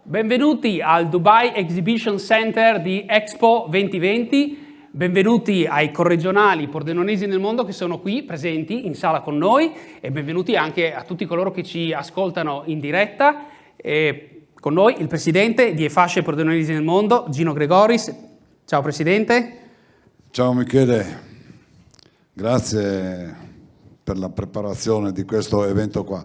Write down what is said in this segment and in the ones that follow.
Benvenuti al Dubai Exhibition Center di Expo 2020, benvenuti ai corregionali pordenonesi nel mondo che sono qui presenti in sala con noi e benvenuti anche a tutti coloro che ci ascoltano in diretta. Con noi il presidente di Efasce Pordenonesi nel mondo, Gino Gregoris. Ciao Presidente. Ciao Michele, grazie per la preparazione di questo evento qua.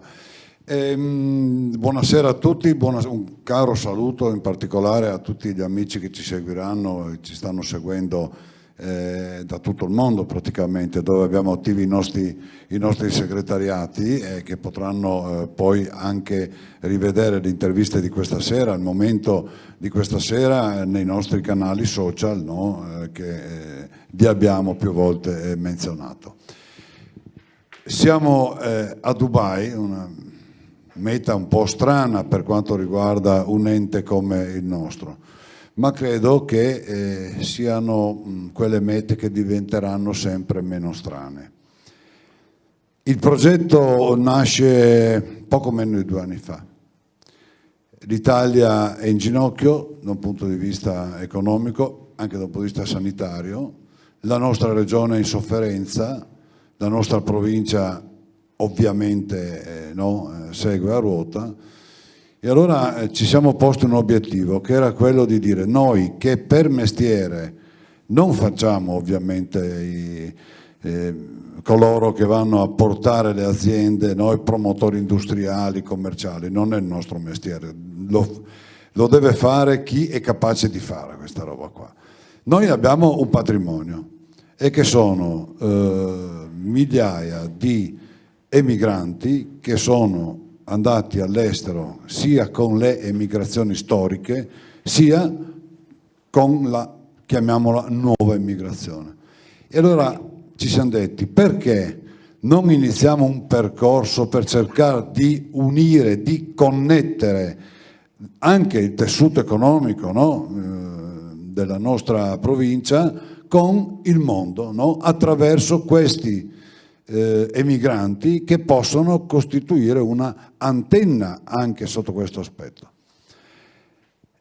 Buonasera a tutti, un caro saluto in particolare a tutti gli amici che ci seguiranno e ci stanno seguendo da tutto il mondo praticamente, dove abbiamo attivi i nostri segretariati che potranno poi anche rivedere le interviste di questa sera, il momento di questa sera nei nostri canali social, no? Che vi abbiamo più volte menzionato. Siamo a Dubai, una meta un po' strana per quanto riguarda un ente come il nostro, ma credo che siano quelle mete che diventeranno sempre meno strane. Il progetto nasce poco meno di 2 anni fa. L'Italia è in ginocchio da un punto di vista economico, anche da un punto di vista sanitario, la nostra regione è in sofferenza, la nostra provincia ovviamente segue a ruota, e allora ci siamo posti un obiettivo che era quello di dire: noi che per mestiere non facciamo ovviamente coloro che vanno a portare le aziende, noi promotori industriali, commerciali, non è il nostro mestiere, lo deve fare chi è capace di fare questa roba qua. Noi abbiamo un patrimonio e che sono migliaia di emigranti che sono andati all'estero sia con le emigrazioni storiche sia con la, chiamiamola, nuova immigrazione. E allora ci siamo detti: perché non iniziamo un percorso per cercare di unire, di connettere anche il tessuto economico, no? Della nostra provincia con il mondo, no? Attraverso questi emigranti che possono costituire una antenna anche sotto questo aspetto.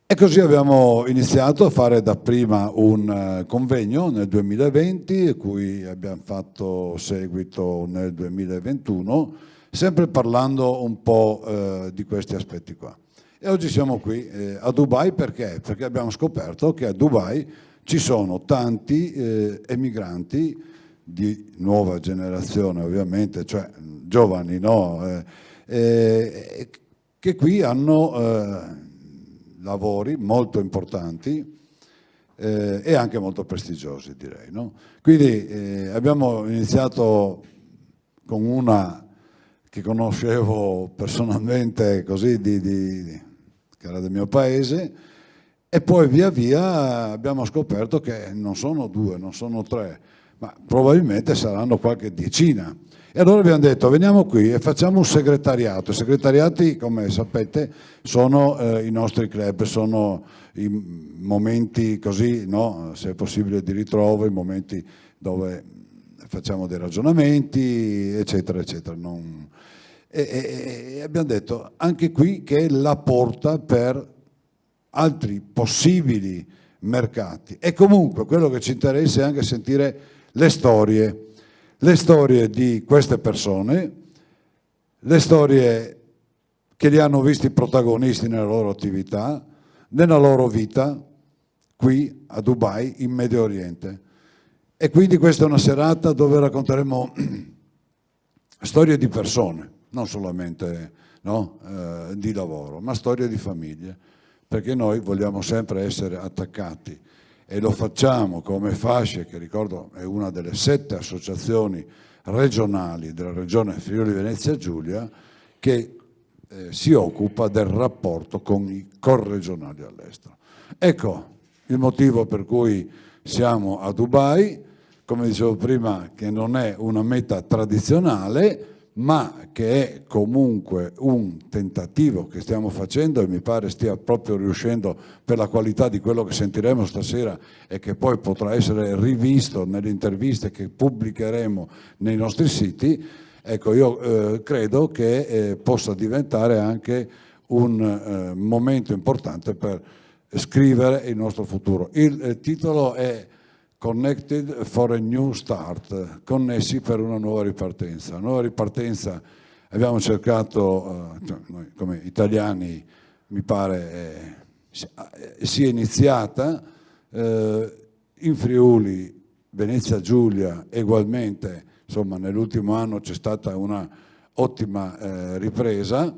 E così abbiamo iniziato a fare dapprima un convegno nel 2020, a cui abbiamo fatto seguito nel 2021, sempre parlando un po' di questi aspetti qua. E oggi siamo qui a Dubai perché? Perché abbiamo scoperto che a Dubai ci sono tanti emigranti di nuova generazione, ovviamente, cioè giovani, no? Che qui hanno lavori molto importanti e anche molto prestigiosi, direi, no? Quindi abbiamo iniziato con una che conoscevo personalmente, così, che era del mio paese, e poi via via abbiamo scoperto che non sono 2, non sono 3, ma probabilmente saranno qualche decina. E allora abbiamo detto: veniamo qui e facciamo un segretariato. I segretariati, come sapete, sono i nostri club, sono i momenti così, no? Se è possibile, di ritrovo, i momenti dove facciamo dei ragionamenti, eccetera, eccetera. E abbiamo detto anche qui che è la porta per altri possibili mercati. E comunque quello che ci interessa è anche sentire le storie di queste persone, le storie che li hanno visti protagonisti nella loro attività, nella loro vita qui a Dubai, in Medio Oriente. E quindi questa è una serata dove racconteremo storie di persone, non solamente, no, di lavoro, ma storie di famiglie, perché noi vogliamo sempre essere attaccati. E lo facciamo come Fasce, che ricordo è una delle 7 associazioni regionali della regione Friuli Venezia Giulia, che si occupa del rapporto con i corregionali all'estero. Ecco il motivo per cui siamo a Dubai, come dicevo prima, che non è una meta tradizionale, ma che è comunque un tentativo che stiamo facendo e mi pare stia proprio riuscendo per la qualità di quello che sentiremo stasera e che poi potrà essere rivisto nelle interviste che pubblicheremo nei nostri siti. Ecco, io credo che possa diventare anche un momento importante per scrivere il nostro futuro. Il titolo è Connected for a New Start, connessi per una nuova ripartenza. Nuova ripartenza abbiamo cercato, noi come italiani mi pare sia iniziata, in Friuli, Venezia Giulia ugualmente, insomma nell'ultimo anno c'è stata una ottima ripresa,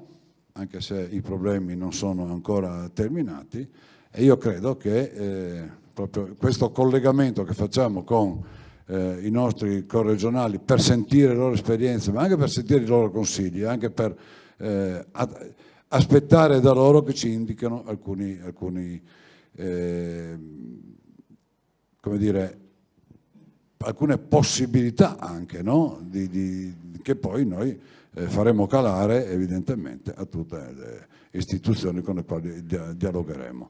anche se i problemi non sono ancora terminati, e io credo che proprio questo collegamento che facciamo con i nostri corregionali per sentire le loro esperienze, ma anche per sentire i loro consigli, anche per aspettare da loro che ci indicano alcuni come dire, alcune possibilità anche, no? Che poi noi faremo calare evidentemente a tutte le istituzioni con le quali dialogheremo.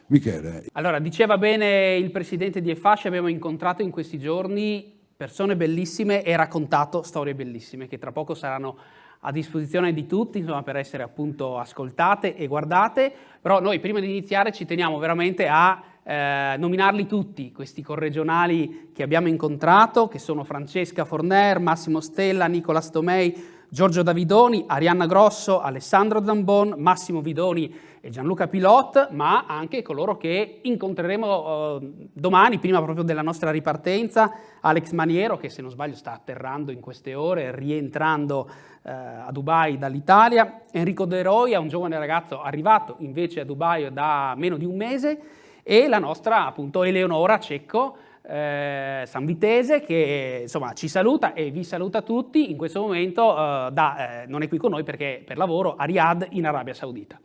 Michele. Allora, diceva bene il presidente di EFASCI, abbiamo incontrato in questi giorni persone bellissime e raccontato storie bellissime che tra poco saranno a disposizione di tutti, insomma, per essere appunto ascoltate e guardate, però noi prima di iniziare ci teniamo veramente a nominarli tutti, questi corregionali che abbiamo incontrato, che sono Francesca Forner, Massimo Stella, Nicola Stomei, Giorgio Davidoni, Arianna Grosso, Alessandro Zambon, Massimo Vidoni e Gianluca Pilot, ma anche coloro che incontreremo domani, prima proprio della nostra ripartenza, Alex Maniero, che se non sbaglio sta atterrando in queste ore, rientrando a Dubai dall'Italia, Enrico De Roia, un giovane ragazzo arrivato invece a Dubai da meno di un mese, e la nostra appunto Eleonora Cecco, sanvitese, che insomma ci saluta e vi saluta tutti in questo momento, non è qui con noi perché per lavoro a Riyadh in Arabia Saudita.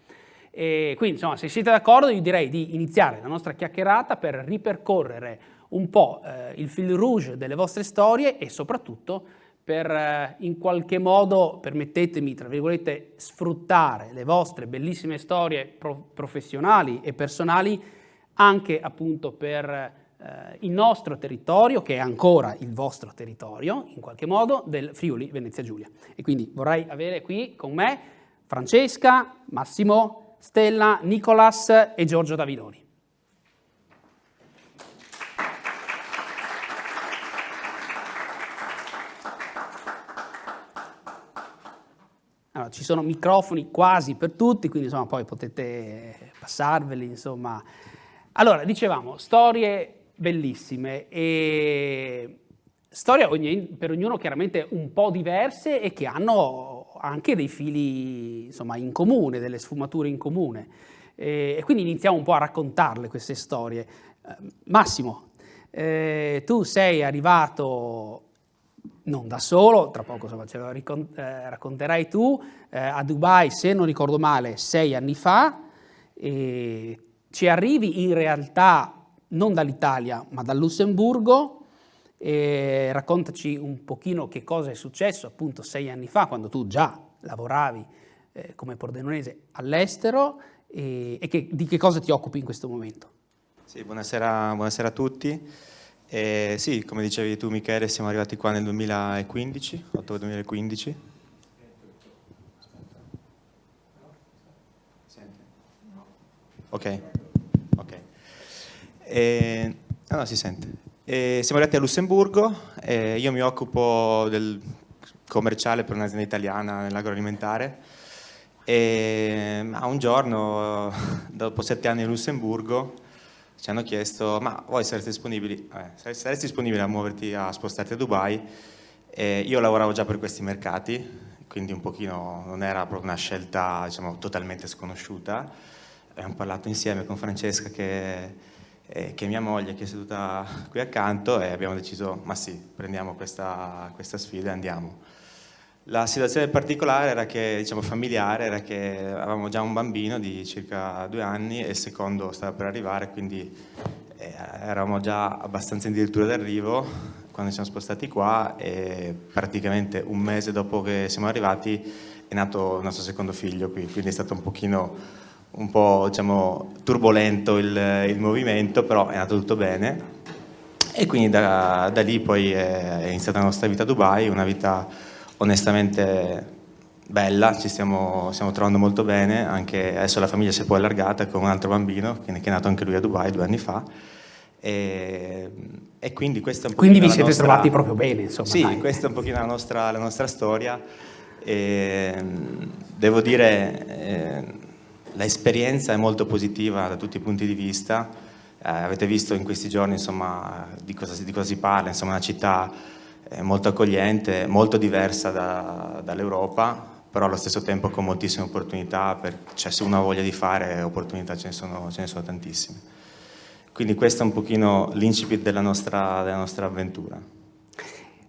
E quindi insomma, se siete d'accordo, io direi di iniziare la nostra chiacchierata per ripercorrere un po' il fil rouge delle vostre storie e soprattutto per in qualche modo, permettetemi tra virgolette, sfruttare le vostre bellissime storie professionali e personali anche appunto per il nostro territorio, che è ancora il vostro territorio, in qualche modo, del Friuli Venezia Giulia. E quindi vorrei avere qui con me Francesca, Massimo, Stella, Nicolas e Giorgio Davidoni. Allora, ci sono microfoni quasi per tutti, quindi insomma poi potete passarveli, insomma. Allora, dicevamo, storie bellissime e storie per ognuno chiaramente un po' diverse e che hanno anche dei fili, insomma, in comune, delle sfumature in comune. E quindi iniziamo un po' a raccontarle queste storie. Massimo, tu sei arrivato non da solo, tra poco insomma, ce lo racconterai tu, a Dubai, se non ricordo male, 6 anni fa, e ci arrivi in realtà non dall'Italia ma dal Lussemburgo. Raccontaci un pochino che cosa è successo appunto 6 anni fa, quando tu già lavoravi come pordenonese all'estero, e di che cosa ti occupi in questo momento. Sì, buonasera a tutti. Sì, come dicevi tu Michele, siamo arrivati qua nel 2015, ottobre 2015. Ok. No, si sente. Siamo arrivati a Lussemburgo, io mi occupo del commerciale per un'azienda italiana nell'agroalimentare, ma un giorno, dopo 7 anni in Lussemburgo, ci hanno chiesto: ma voi sareste disponibili a muoverti, a spostarti a Dubai? Io lavoravo già per questi mercati, quindi un pochino non era proprio una scelta, diciamo, totalmente sconosciuta. Abbiamo parlato insieme con Francesca, che è mia moglie, che è seduta qui accanto, e abbiamo deciso: ma sì, prendiamo questa sfida e andiamo. La situazione particolare era che, diciamo, familiare, era che avevamo già un bambino di circa 2 anni e il secondo stava per arrivare, quindi eravamo già abbastanza addirittura d'arrivo quando siamo spostati qua, e praticamente un mese dopo che siamo arrivati è nato il nostro secondo figlio qui, quindi è stato un po' diciamo turbolento il movimento, però è andato tutto bene, e quindi da lì poi è iniziata la nostra vita a Dubai, una vita onestamente bella, stiamo trovando molto bene, anche adesso la famiglia si è poi allargata con un altro bambino che è nato anche lui a Dubai 2 anni fa. E quindi questa è un Quindi pochino vi la siete nostra... trovati proprio bene, insomma. Sì, dai. questa è un pochino la nostra storia. E, devo dire, l'esperienza è molto positiva da tutti i punti di vista. Avete visto in questi giorni, insomma, di cosa si parla, insomma, una città molto accogliente, molto diversa dall'Europa, però allo stesso tempo con moltissime opportunità, cioè se uno ha voglia di fare opportunità ce ne sono tantissime. Quindi questo è un pochino l'incipit della nostra avventura.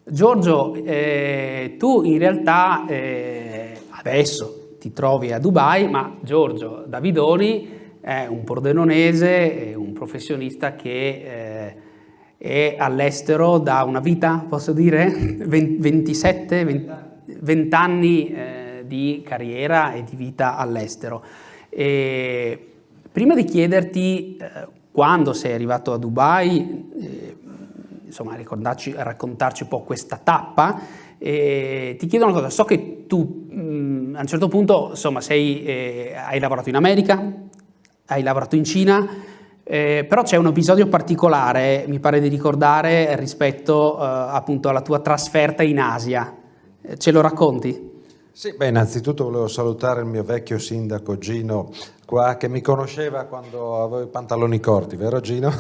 Giorgio, tu in realtà adesso ti trovi a Dubai, ma Giorgio Davidoni è un pordenonese, è un professionista che è all'estero da una vita, posso dire, 20 anni di carriera e di vita all'estero. Prima di chiederti quando sei arrivato a Dubai, insomma, raccontarci un po' questa tappa, ti chiedo una cosa, so che tu a un certo punto, insomma, hai lavorato in America, hai lavorato in Cina, però c'è un episodio particolare, mi pare di ricordare, rispetto appunto alla tua trasferta in Asia. Ce lo racconti? Sì, beh, innanzitutto volevo salutare il mio vecchio sindaco Gino qua, che mi conosceva quando avevo i pantaloni corti, vero Gino?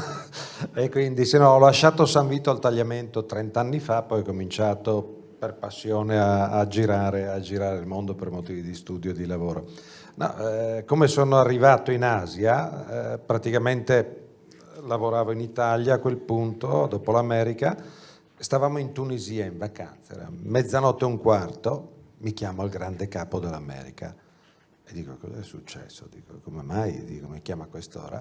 E quindi se no, ho lasciato San Vito al Tagliamento 30 anni fa, poi ho cominciato per passione a girare il mondo per motivi di studio e di lavoro. No, come sono arrivato in Asia, praticamente lavoravo in Italia a quel punto, dopo l'America, stavamo in Tunisia in vacanza, era 00:15, mi chiama il grande capo dell'America e dico: cosa è successo? Dico: come mai? Dico: mi chiama a quest'ora?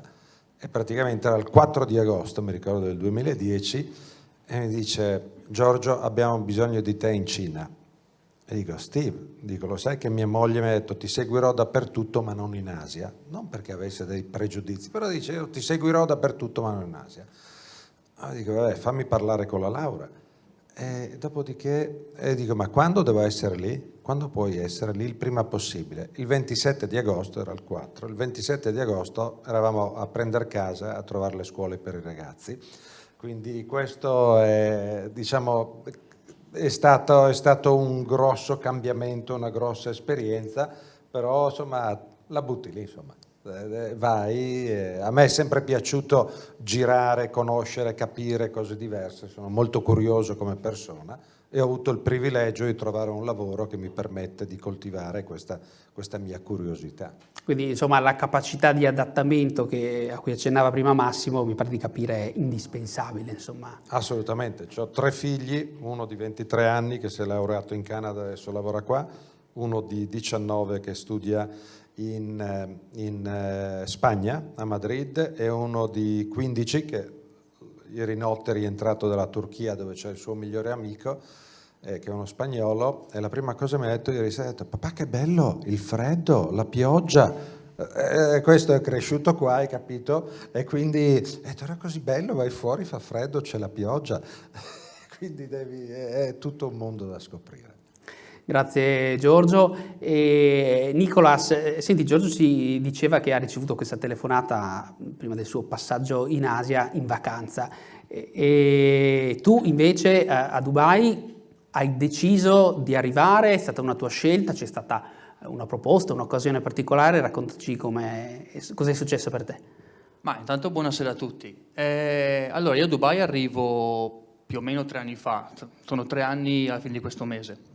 E praticamente era il 4 di agosto, mi ricordo, del 2010, e mi dice: Giorgio, abbiamo bisogno di te in Cina. E dico: Steve, dico, lo sai che mia moglie mi ha detto ti seguirò dappertutto ma non in Asia? Non perché avesse dei pregiudizi, però dice: io ti seguirò dappertutto ma non in Asia. Allora dico: vabbè, fammi parlare con la Laura. E dopodiché dico: ma quando devo essere lì? Quando puoi essere lì? Il prima possibile. Il 27 di agosto, era il 4, il 27 di agosto eravamo a prendere casa, a trovare le scuole per i ragazzi. Quindi questo è, diciamo, è stato un grosso cambiamento, una grossa esperienza, però insomma la butti lì, insomma. Vai, a me è sempre piaciuto girare, conoscere, capire cose diverse, sono molto curioso come persona e ho avuto il privilegio di trovare un lavoro che mi permette di coltivare questa mia curiosità. Quindi insomma la capacità di adattamento a cui accennava prima Massimo mi pare di capire è indispensabile, insomma. Assolutamente, ho 3 figli, uno di 23 anni che si è laureato in Canada e adesso lavora qua, uno di 19 che studia in Spagna, a Madrid, e uno di 15 che ieri notte è rientrato dalla Turchia, dove c'è il suo migliore amico, che è uno spagnolo, e la prima cosa mi ha detto ieri sera, ha detto: papà, che bello, il freddo, la pioggia. Questo è cresciuto qua, hai capito? E quindi era così bello, vai fuori, fa freddo, c'è la pioggia. Quindi è tutto un mondo da scoprire. Grazie Giorgio. Nicolas, senti, Giorgio ci diceva che ha ricevuto questa telefonata prima del suo passaggio in Asia in vacanza, e tu invece a Dubai hai deciso di arrivare, è stata una tua scelta, c'è stata una proposta, un'occasione particolare, raccontaci cosa è successo per te. Ma intanto buonasera a tutti. Allora, io a Dubai arrivo più o meno 3 anni fa, sono 3 anni alla fine di questo mese.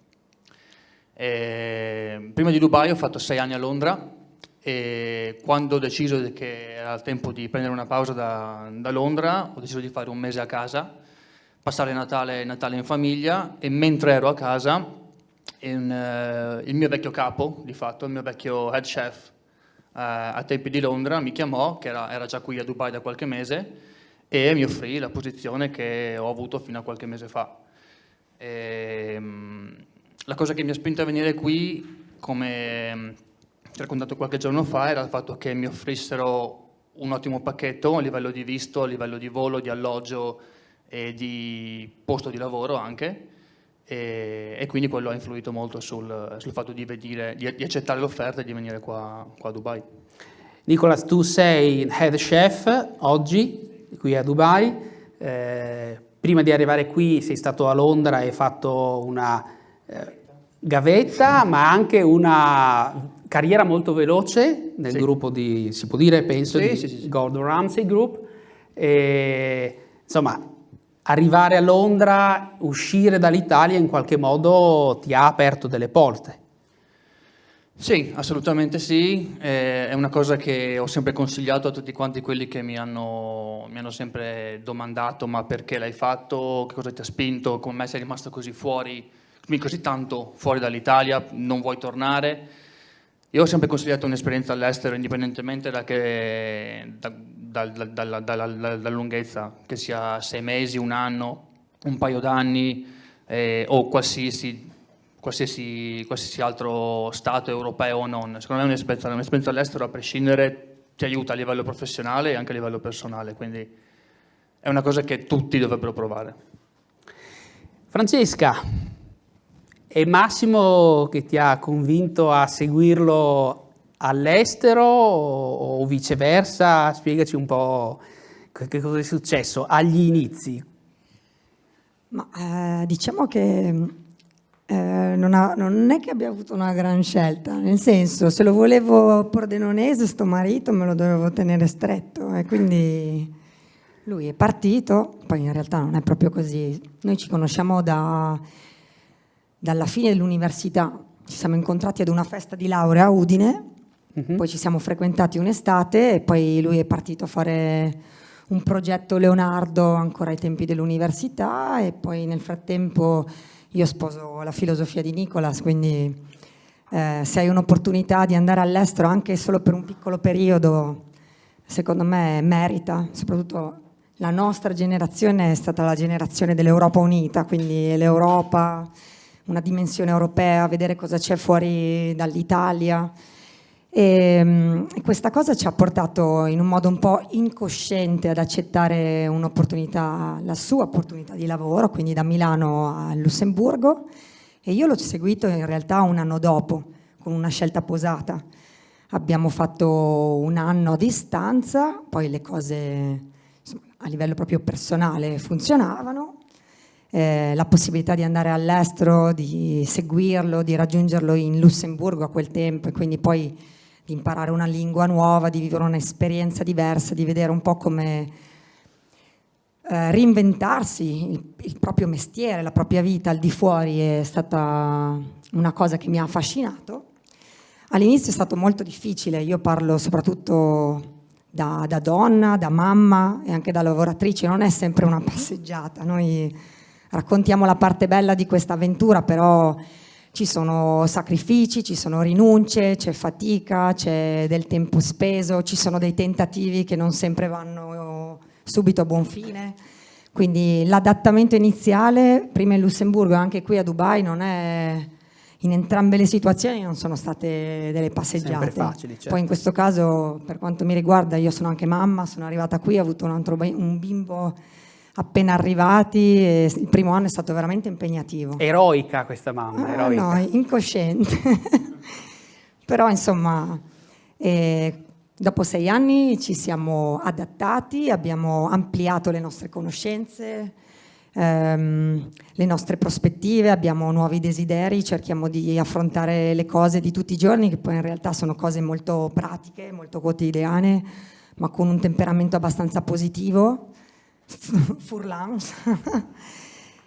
Prima di Dubai ho fatto 6 anni a Londra, e quando ho deciso che era il tempo di prendere una pausa da Londra, ho deciso di fare un mese a casa, passare Natale in famiglia, e mentre ero a casa il mio vecchio capo, di fatto, il mio vecchio head chef a tempi di Londra mi chiamò, che era già qui a Dubai da qualche mese, e mi offrì la posizione che ho avuto fino a qualche mese fa. La cosa che mi ha spinto a venire qui, come ti ho raccontato qualche giorno fa, era il fatto che mi offrissero un ottimo pacchetto a livello di visto, a livello di volo, di alloggio e di posto di lavoro anche, e quindi quello ha influito molto sul fatto di accettare l'offerta e di venire qua a Dubai. Nicolas, tu sei head chef oggi qui a Dubai. Prima di arrivare qui sei stato a Londra e hai fatto una gavetta, ma anche una carriera molto veloce nel gruppo di, si può dire, penso, di Gordon Ramsay Group. Insomma, arrivare a Londra, uscire dall'Italia in qualche modo ti ha aperto delle porte. Sì, assolutamente sì, è una cosa che ho sempre consigliato a tutti quanti quelli che mi hanno sempre domandato ma perché l'hai fatto, che cosa ti ha spinto, come mai sei rimasto così così tanto fuori dall'Italia, non vuoi tornare. Io ho sempre consigliato un'esperienza all'estero indipendentemente dalla lunghezza, che sia 6 mesi, un anno, un paio d'anni o qualsiasi altro stato europeo o non. Secondo me un'esperienza all'estero, a prescindere, ti aiuta a livello professionale e anche a livello personale, quindi è una cosa che tutti dovrebbero provare. Francesca, è Massimo che ti ha convinto a seguirlo all'estero o viceversa? Spiegaci un po' che cosa è successo agli inizi. Ma diciamo che non è che abbia avuto una gran scelta, nel senso, se lo volevo pordenonese sto marito me lo dovevo tenere stretto e quindi lui è partito, poi in realtà non è proprio così. Noi ci conosciamo dalla fine dell'università, ci siamo incontrati ad una festa di laurea a Udine, poi ci siamo frequentati un'estate e poi lui è partito a fare un progetto Leonardo ancora ai tempi dell'università e poi nel frattempo io sposo la filosofia di Nicolas, quindi se hai un'opportunità di andare all'estero anche solo per un piccolo periodo, secondo me merita. Soprattutto la nostra generazione è stata la generazione dell'Europa unita, quindi l'Europa, una dimensione europea, vedere cosa c'è fuori dall'Italia. E questa cosa ci ha portato in un modo un po' incosciente ad accettare un'opportunità, la sua opportunità di lavoro, quindi da Milano a Lussemburgo, e io l'ho seguito in realtà un anno dopo, con una scelta posata. Abbiamo fatto un anno a distanza, poi le cose insomma, a livello proprio personale funzionavano, la possibilità di andare all'estero, di seguirlo, di raggiungerlo in Lussemburgo a quel tempo e quindi poi di imparare una lingua nuova, di vivere un'esperienza diversa, di vedere un po' come reinventarsi il proprio mestiere, la propria vita al di fuori è stata una cosa che mi ha affascinato. All'inizio è stato molto difficile, io parlo soprattutto da donna, da mamma e anche da lavoratrice, non è sempre una passeggiata, noi raccontiamo la parte bella di questa avventura, però ci sono sacrifici, ci sono rinunce, c'è fatica, c'è del tempo speso, ci sono dei tentativi che non sempre vanno subito a buon fine. Quindi l'adattamento iniziale, prima in Lussemburgo e anche qui a Dubai, non è, in entrambe le situazioni non sono state delle passeggiate. Sempre facili, certo. Poi in questo caso, per quanto mi riguarda, io sono anche mamma, sono arrivata qui, ho avuto un bimbo appena arrivati e il primo anno è stato veramente impegnativo. Eroica questa mamma, eroica. No, incosciente. Però insomma, dopo 6 anni ci siamo adattati, abbiamo ampliato le nostre conoscenze, le nostre prospettive, abbiamo nuovi desideri, cerchiamo di affrontare le cose di tutti i giorni, che poi in realtà sono cose molto pratiche, molto quotidiane, ma con un temperamento abbastanza positivo. Furlan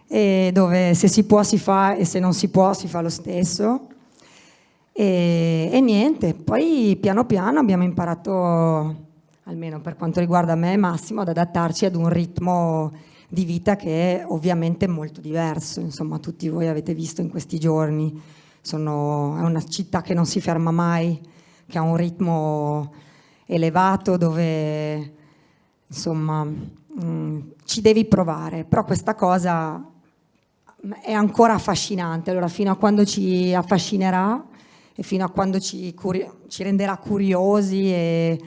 e dove se si può si fa e se non si può si fa lo stesso e niente, poi piano piano abbiamo imparato, almeno per quanto riguarda me e Massimo, ad adattarci ad un ritmo di vita che è ovviamente molto diverso. Insomma, tutti voi avete visto in questi giorni, è una città che non si ferma mai, che ha un ritmo elevato dove insomma ci devi provare, però questa cosa è ancora affascinante. Allora, fino a quando ci affascinerà e fino a quando ci renderà curiosi ed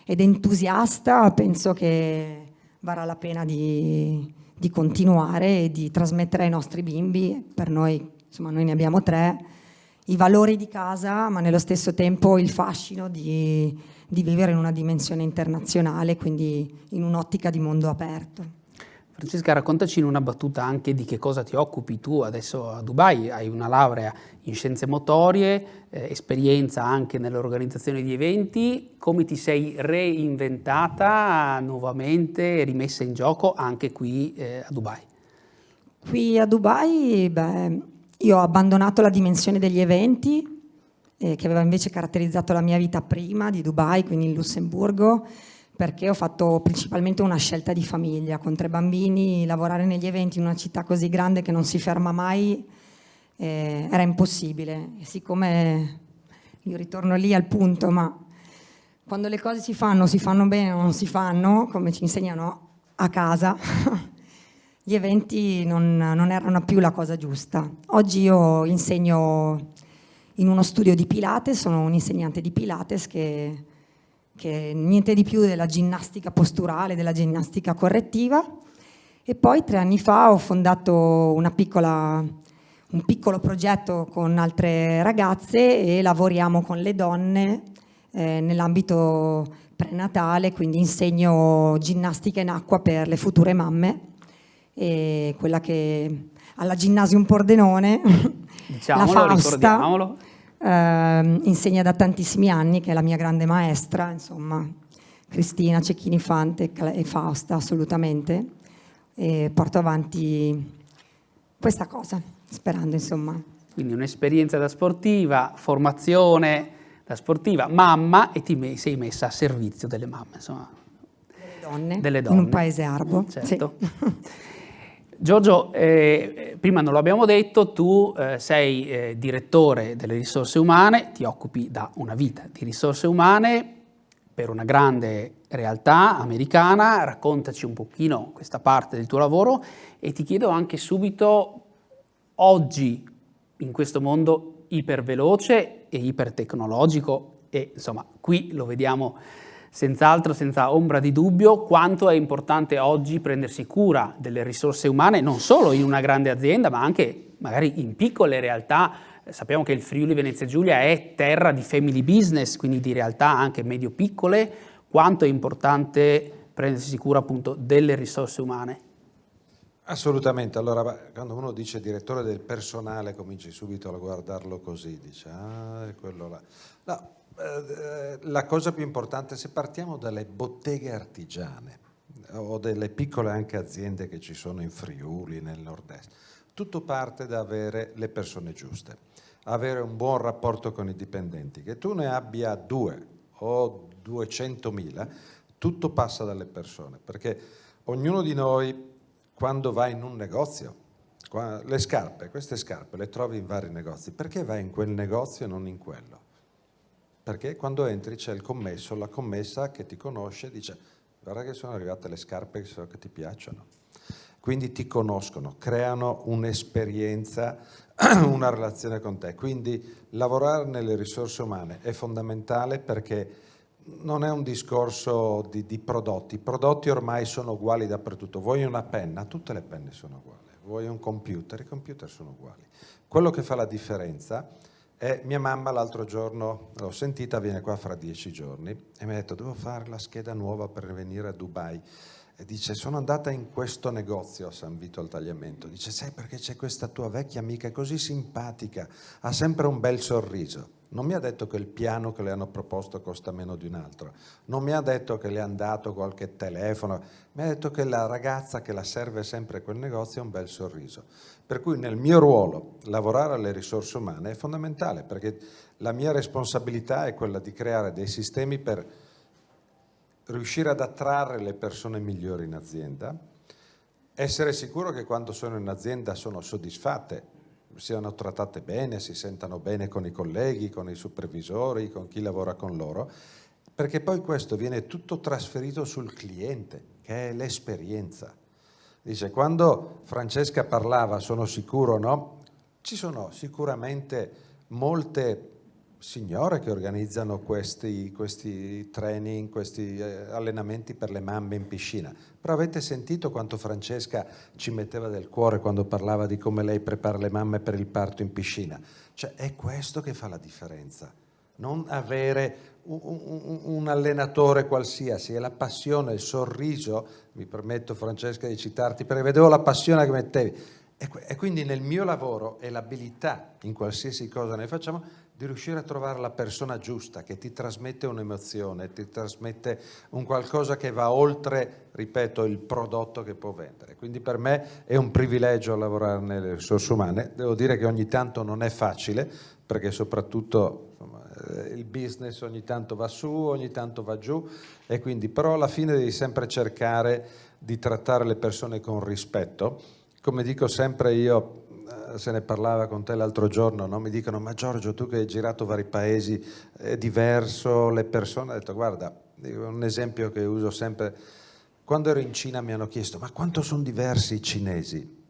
entusiasta, penso che varrà la pena di di continuare e di trasmettere ai nostri bimbi, per noi, insomma noi ne abbiamo 3, i valori di casa, ma nello stesso tempo il fascino di vivere in una dimensione internazionale, quindi in un'ottica di mondo aperto. Francesca, raccontaci in una battuta anche di che cosa ti occupi tu adesso a Dubai. Hai una laurea in scienze motorie, esperienza anche nell'organizzazione di eventi. Come ti sei reinventata nuovamente, rimessa in gioco anche qui a Dubai? Qui a Dubai, io ho abbandonato la dimensione degli eventi, che aveva invece caratterizzato la mia vita prima di Dubai, quindi in Lussemburgo, perché ho fatto principalmente una scelta di famiglia, con 3 bambini, lavorare negli eventi in una città così grande che non si ferma mai, era impossibile. E siccome io ritorno lì al punto, ma quando le cose si fanno bene o non si fanno, come ci insegnano a casa, gli eventi non erano più la cosa giusta. Oggi io insegno in uno studio di Pilates, sono un insegnante di Pilates che niente di più della ginnastica posturale, della ginnastica correttiva, e poi 3 anni fa ho fondato un piccolo progetto con altre ragazze e lavoriamo con le donne nell'ambito prenatale, quindi insegno ginnastica in acqua per le future mamme, e quella che alla Ginnasium Pordenone, Diciamolo, la Fausta, ricordiamolo. insegna da tantissimi anni, che è la mia grande maestra, insomma, Cristina Cecchini Fante e Fausta, assolutamente, e porto avanti questa cosa, sperando, insomma. Quindi un'esperienza da sportiva, formazione da sportiva, mamma, e ti sei messa a servizio delle mamme, insomma. Delle donne. In un paese arabo. Certo. Sì. Giorgio, prima non lo abbiamo detto, tu sei direttore delle risorse umane, ti occupi da una vita di risorse umane per una grande realtà americana. Raccontaci un pochino questa parte del tuo lavoro e ti chiedo anche subito, oggi in questo mondo iperveloce e ipertecnologico, e insomma qui lo vediamo senz'altro, senza ombra di dubbio, quanto è importante oggi prendersi cura delle risorse umane, non solo in una grande azienda, ma anche magari in piccole realtà. Sappiamo che il Friuli Venezia Giulia è terra di family business, quindi di realtà anche medio-piccole. Quanto è importante prendersi cura appunto delle risorse umane? Assolutamente. Allora, quando uno dice direttore del personale, cominci subito a guardarlo così, dice, ah, è quello là. No. La cosa più importante, se partiamo dalle botteghe artigiane o delle piccole anche aziende che ci sono in Friuli, nel nord-est, tutto parte da avere le persone giuste, avere un buon rapporto con i dipendenti. Che tu ne abbia 2 o 200.000, tutto passa dalle persone, perché ognuno di noi, quando va in un negozio, le scarpe, queste scarpe le trovi in vari negozi, perché vai in quel negozio e non in quello? Perché quando entri c'è il commesso, la commessa che ti conosce, dice guarda che sono arrivate le scarpe che ti piacciono. Quindi ti conoscono, creano un'esperienza, una relazione con te. Quindi lavorare nelle risorse umane è fondamentale, perché non è un discorso di prodotti. I prodotti ormai sono uguali dappertutto. Vuoi una penna? Tutte le penne sono uguali. Vuoi un computer? I computer sono uguali. Quello che fa la differenza è mia mamma. L'altro giorno l'ho sentita, viene qua fra 10 giorni e mi ha detto devo fare la scheda nuova per venire a Dubai, e dice sono andata in questo negozio a San Vito al Tagliamento, dice sai perché c'è questa tua vecchia amica, è così simpatica, ha sempre un bel sorriso. Non mi ha detto che il piano che le hanno proposto costa meno di un altro, non mi ha detto che le hanno dato qualche telefono, mi ha detto che la ragazza che la serve sempre a quel negozio ha un bel sorriso. Per cui nel mio ruolo lavorare alle risorse umane è fondamentale, perché la mia responsabilità è quella di creare dei sistemi per riuscire ad attrarre le persone migliori in azienda, essere sicuro che quando sono in azienda sono soddisfatte, siano trattate bene, si sentano bene con i colleghi, con i supervisori, con chi lavora con loro, perché poi questo viene tutto trasferito sul cliente, che è l'esperienza. Dice, quando Francesca parlava, sono sicuro, no? Ci sono sicuramente molte signore che organizzano questi training, questi allenamenti per le mamme in piscina. Però avete sentito quanto Francesca ci metteva del cuore quando parlava di come lei prepara le mamme per il parto in piscina? Cioè è questo che fa la differenza. Non avere un allenatore qualsiasi, è la passione, il sorriso, mi permetto Francesca di citarti perché vedevo la passione che mettevi, e quindi nel mio lavoro e l'abilità in qualsiasi cosa ne facciamo di riuscire a trovare la persona giusta che ti trasmette un'emozione, ti trasmette un qualcosa che va oltre, ripeto, il prodotto che può vendere. Quindi per me è un privilegio lavorare nelle risorse umane. Devo dire che ogni tanto non è facile, perché soprattutto il business ogni tanto va su, ogni tanto va giù, e quindi però alla fine devi sempre cercare di trattare le persone con rispetto. Come dico sempre io, se ne parlava con te l'altro giorno, no? Mi dicono: ma Giorgio, tu che hai girato vari paesi, è diverso le persone? Ho detto: guarda, un esempio che uso sempre, quando ero in Cina mi hanno chiesto: ma quanto sono diversi i cinesi?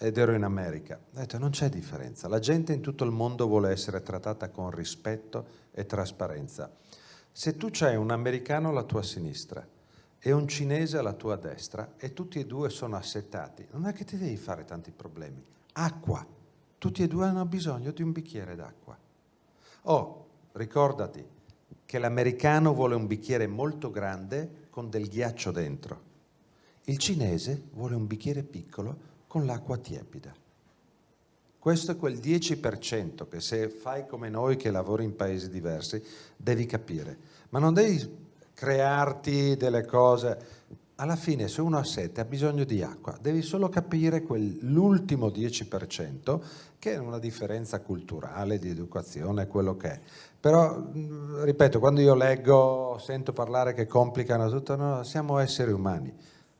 Ed ero in America. Ho detto: non c'è differenza, la gente in tutto il mondo vuole essere trattata con rispetto e trasparenza. Se tu c'hai un americano alla tua sinistra e un cinese alla tua destra e tutti e due sono assettati, non è che ti devi fare tanti problemi. Acqua, tutti e due hanno bisogno di un bicchiere d'acqua. Ricordati che l'americano vuole un bicchiere molto grande con del ghiaccio dentro, il cinese vuole un bicchiere piccolo con l'acqua tiepida. Questo è quel 10% che, se fai come noi che lavori in paesi diversi, devi capire, ma non devi crearti delle cose. Alla fine, se uno ha sete, ha bisogno di acqua, devi solo capire l'ultimo 10%, che è una differenza culturale, di educazione, quello che è. Però, ripeto, quando io leggo, sento parlare che complicano tutto, no, siamo esseri umani,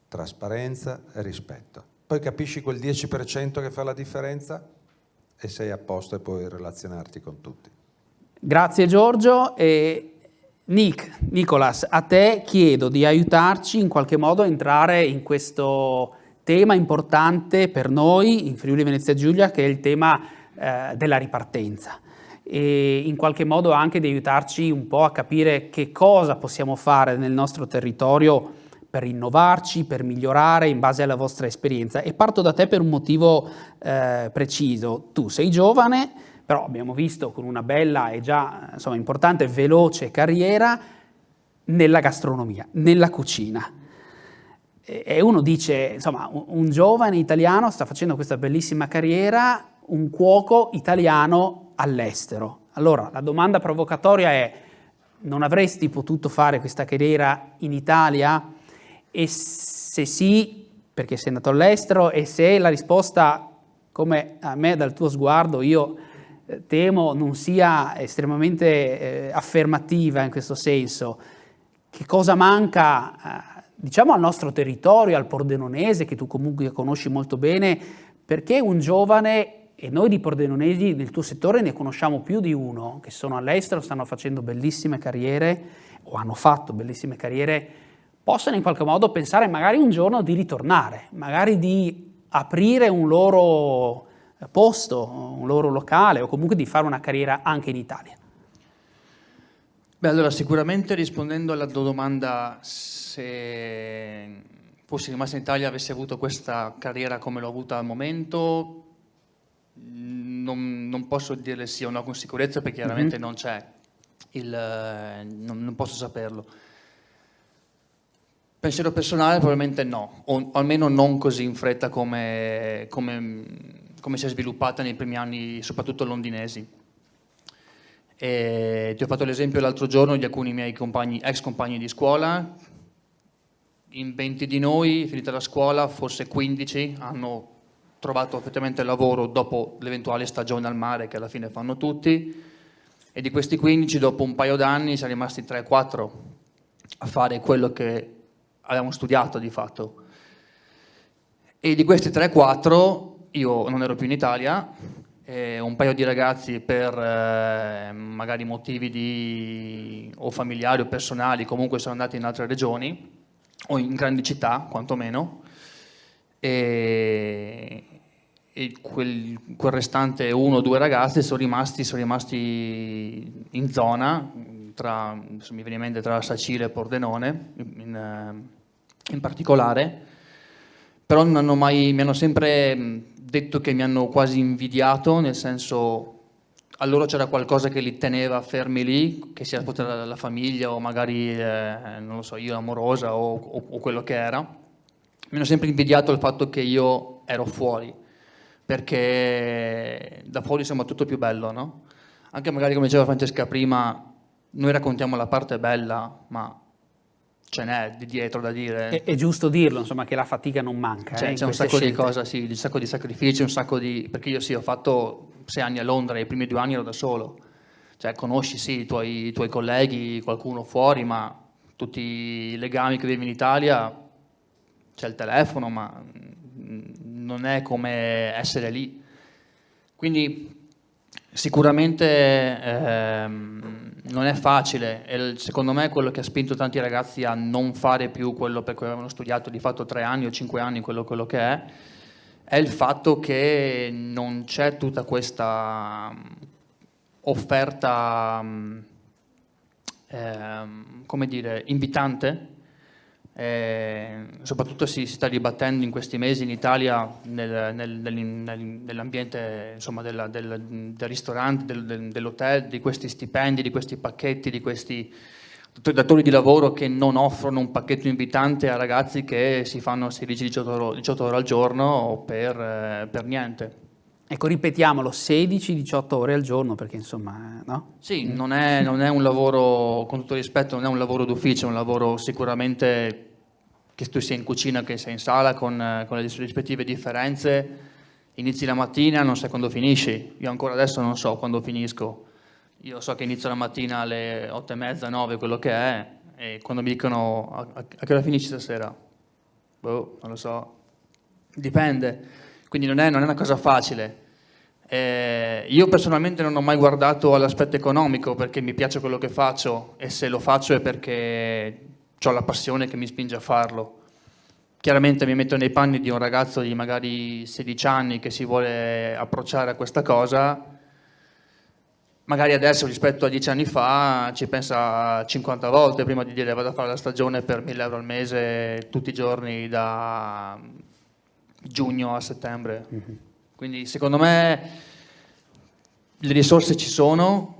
trasparenza e rispetto. Poi capisci quel 10% che fa la differenza e sei a posto e puoi relazionarti con tutti. Grazie Giorgio. Nicolas, a te chiedo di aiutarci in qualche modo a entrare in questo tema importante per noi in Friuli Venezia Giulia, che è il tema della ripartenza, e in qualche modo anche di aiutarci un po' a capire che cosa possiamo fare nel nostro territorio per innovarci, per migliorare in base alla vostra esperienza. E parto da te per un motivo preciso. Tu sei giovane, però abbiamo visto con una bella e già importante, veloce carriera nella gastronomia, nella cucina. E uno dice, insomma, un giovane italiano sta facendo questa bellissima carriera, un cuoco italiano all'estero. Allora, la domanda provocatoria è: non avresti potuto fare questa carriera in Italia? E se sì, perché sei andato all'estero? E se la risposta, come a me dal tuo sguardo, io temo non sia estremamente affermativa in questo senso, che cosa manca diciamo al nostro territorio, al pordenonese, che tu comunque conosci molto bene, perché un giovane, e noi di pordenonesi nel tuo settore ne conosciamo più di uno, che sono all'estero, stanno facendo bellissime carriere o hanno fatto bellissime carriere, possano in qualche modo pensare magari un giorno di ritornare, magari di aprire un loro posto, un loro locale, o comunque di fare una carriera anche in Italia? Beh, allora sicuramente, rispondendo alla tua domanda, se fossi rimasto in Italia e avessi avuto questa carriera come l'ho avuta al momento, non posso dirle sì o no con sicurezza, perché chiaramente non c'è non posso saperlo. Pensiero personale, probabilmente no, o almeno non così in fretta come si è sviluppata nei primi anni, soprattutto londinesi. E ti ho fatto l'esempio l'altro giorno di alcuni miei ex compagni di scuola. In 20 di noi, finita la scuola, forse 15 hanno trovato effettivamente lavoro dopo l'eventuale stagione al mare, che alla fine fanno tutti, e di questi 15 dopo un paio d'anni siamo rimasti 3-4 a fare quello che avevamo studiato di fatto. E di questi 3-4 io non ero più in Italia, un paio di ragazzi per magari motivi o familiari o personali comunque sono andati in altre regioni o in grandi città quantomeno, e e quel restante 1 o 2 ragazzi sono rimasti in zona, adesso mi viene in mente tra Sacile e Pordenone in particolare, però mi hanno sempre detto che mi hanno quasi invidiato, nel senso a loro c'era qualcosa che li teneva fermi lì, che sia la famiglia o magari, non lo so, io amorosa o quello che era. Mi hanno sempre invidiato il fatto che io ero fuori, perché da fuori sembra tutto più bello, no? Anche magari, come diceva Francesca prima, noi raccontiamo la parte bella, ma ce n'è di dietro da dire. È giusto dirlo, insomma, che la fatica non manca. C'è un sacco di cose, sì, un sacco di sacrifici, perché io sì, ho fatto 6 anni a Londra e i primi 2 anni ero da solo. Cioè, conosci sì i tuoi colleghi, qualcuno fuori, ma tutti i legami che vivi in Italia, c'è il telefono, ma non è come essere lì. Quindi sicuramente non è facile, e secondo me quello che ha spinto tanti ragazzi a non fare più quello per cui avevano studiato di fatto 3 anni o 5 anni, quello che è il fatto che non c'è tutta questa offerta, come dire, invitante. Soprattutto si sta dibattendo in questi mesi in Italia nell'ambiente, insomma, del ristorante, dell'hotel, di questi stipendi, di questi pacchetti, di questi datori di lavoro che non offrono un pacchetto invitante a ragazzi che si fanno 16-18 ore al giorno per niente. Ecco, ripetiamolo, 16-18 ore al giorno, perché insomma, no? Sì, non è un lavoro, con tutto rispetto, non è un lavoro d'ufficio, è un lavoro sicuramente che tu sia in cucina, che sei in sala, con le rispettive differenze. Inizi la mattina, non sai quando finisci. Io ancora adesso non so quando finisco. Io so che inizio la mattina alle 8:30, 9, quello che è, e quando mi dicono a che ora finisci stasera? Boh, non lo so. Dipende. Quindi non è una cosa facile. Io personalmente non ho mai guardato all'aspetto economico perché mi piace quello che faccio, e se lo faccio è perché ho la passione che mi spinge a farlo. Chiaramente mi metto nei panni di un ragazzo di magari 16 anni che si vuole approcciare a questa cosa. Magari adesso rispetto a 10 anni fa ci pensa 50 volte prima di dire vado a fare la stagione per 1.000 euro al mese tutti i giorni da giugno a settembre. Quindi secondo me le risorse ci sono,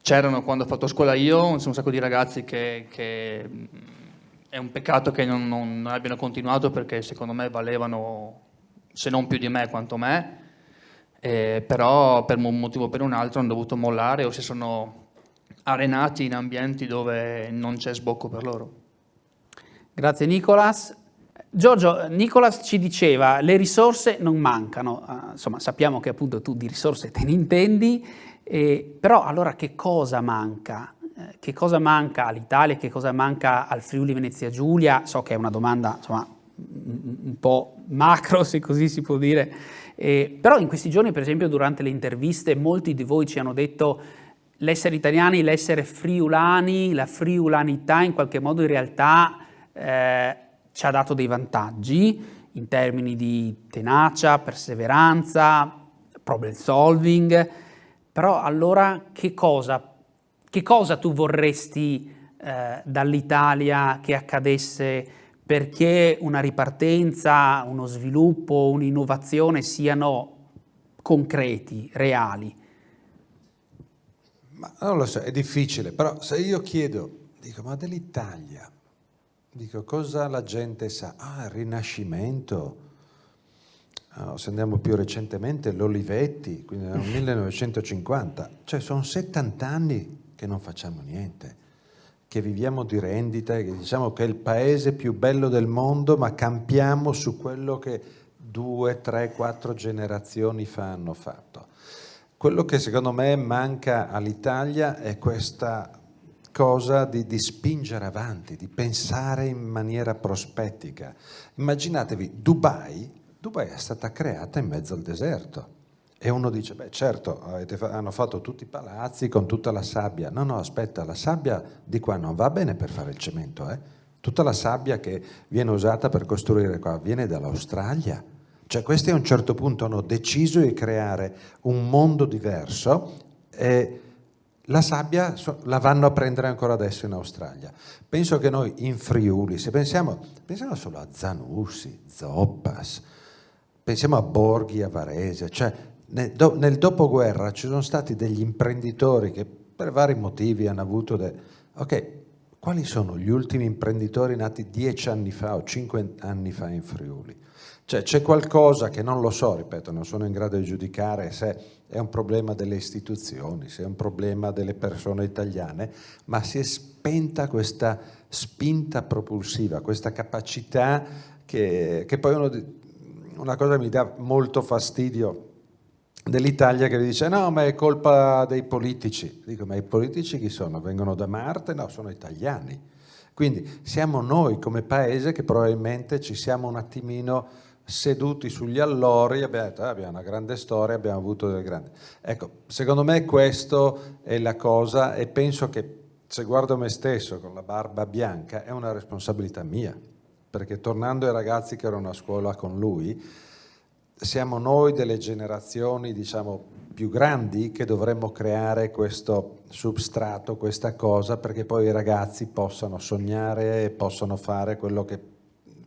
c'erano quando ho fatto scuola io, sono un sacco di ragazzi che è un peccato che non abbiano continuato, perché secondo me valevano, se non più di me, quanto me, però per un motivo o per un altro hanno dovuto mollare o si sono arenati in ambienti dove non c'è sbocco per loro. Grazie Nicolas. Giorgio, Nicolas ci diceva le risorse non mancano, insomma sappiamo che appunto tu di risorse te ne intendi, però allora che cosa manca? Che cosa manca all'Italia, che cosa manca al Friuli Venezia Giulia? So che è una domanda insomma un po' macro, se così si può dire, però in questi giorni per esempio durante le interviste molti di voi ci hanno detto l'essere italiani, l'essere friulani, la friulanità in qualche modo in realtà ci ha dato dei vantaggi in termini di tenacia, perseveranza, problem solving, però allora che cosa tu vorresti dall'Italia che accadesse perché una ripartenza, uno sviluppo, un'innovazione siano concreti, reali? Ma non lo so, è difficile, però se io dico ma dell'Italia, dico cosa la gente sa? Ah, il Rinascimento, se andiamo più recentemente l'Olivetti, quindi nel 1950, cioè sono 70 anni che non facciamo niente, che viviamo di rendita, che diciamo che è il paese più bello del mondo, ma campiamo su quello che 2, 3, 4 generazioni fa hanno fatto. Quello che secondo me manca all'Italia è questa cosa di spingere avanti, di pensare in maniera prospettica. Immaginatevi, Dubai è stata creata in mezzo al deserto. E uno dice, beh certo, hanno fatto tutti i palazzi con tutta la sabbia. No, aspetta, la sabbia di qua non va bene per fare il cemento. Tutta la sabbia che viene usata per costruire qua viene dall'Australia. Cioè questi a un certo punto hanno deciso di creare un mondo diverso e la sabbia la vanno a prendere ancora adesso in Australia. Penso che noi in Friuli, se pensiamo solo a Zanussi, Zoppas, pensiamo a Borghi, a Varese, cioè nel dopoguerra ci sono stati degli imprenditori che per vari motivi hanno avuto ok, quali sono gli ultimi imprenditori nati 10 anni fa o 5 anni fa in Friuli? Cioè c'è qualcosa che non lo so, ripeto, non sono in grado di giudicare se è un problema delle istituzioni, se è un problema delle persone italiane, ma si è spenta questa spinta propulsiva, questa capacità che poi una cosa mi dà molto fastidio dell'Italia, che vi dice no, ma è colpa dei politici. Dico, ma i politici chi sono? Vengono da Marte? No, sono italiani. Quindi siamo noi come paese che probabilmente ci siamo un attimino seduti sugli allori, abbiamo detto abbiamo una grande storia, abbiamo avuto delle grandi... Ecco, secondo me questo è la cosa, e penso che se guardo me stesso con la barba bianca è una responsabilità mia, perché tornando ai ragazzi che erano a scuola con lui, siamo noi delle generazioni, diciamo, più grandi che dovremmo creare questo substrato, questa cosa, perché poi i ragazzi possano sognare e possano fare quello che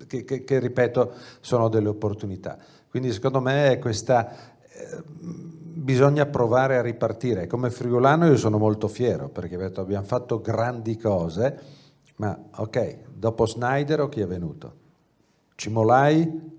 ripeto, sono delle opportunità. Quindi secondo me è questa... bisogna provare a ripartire. Come friulano io sono molto fiero, perché abbiamo fatto grandi cose, ma ok, dopo Snyder chi è venuto? Cimolai,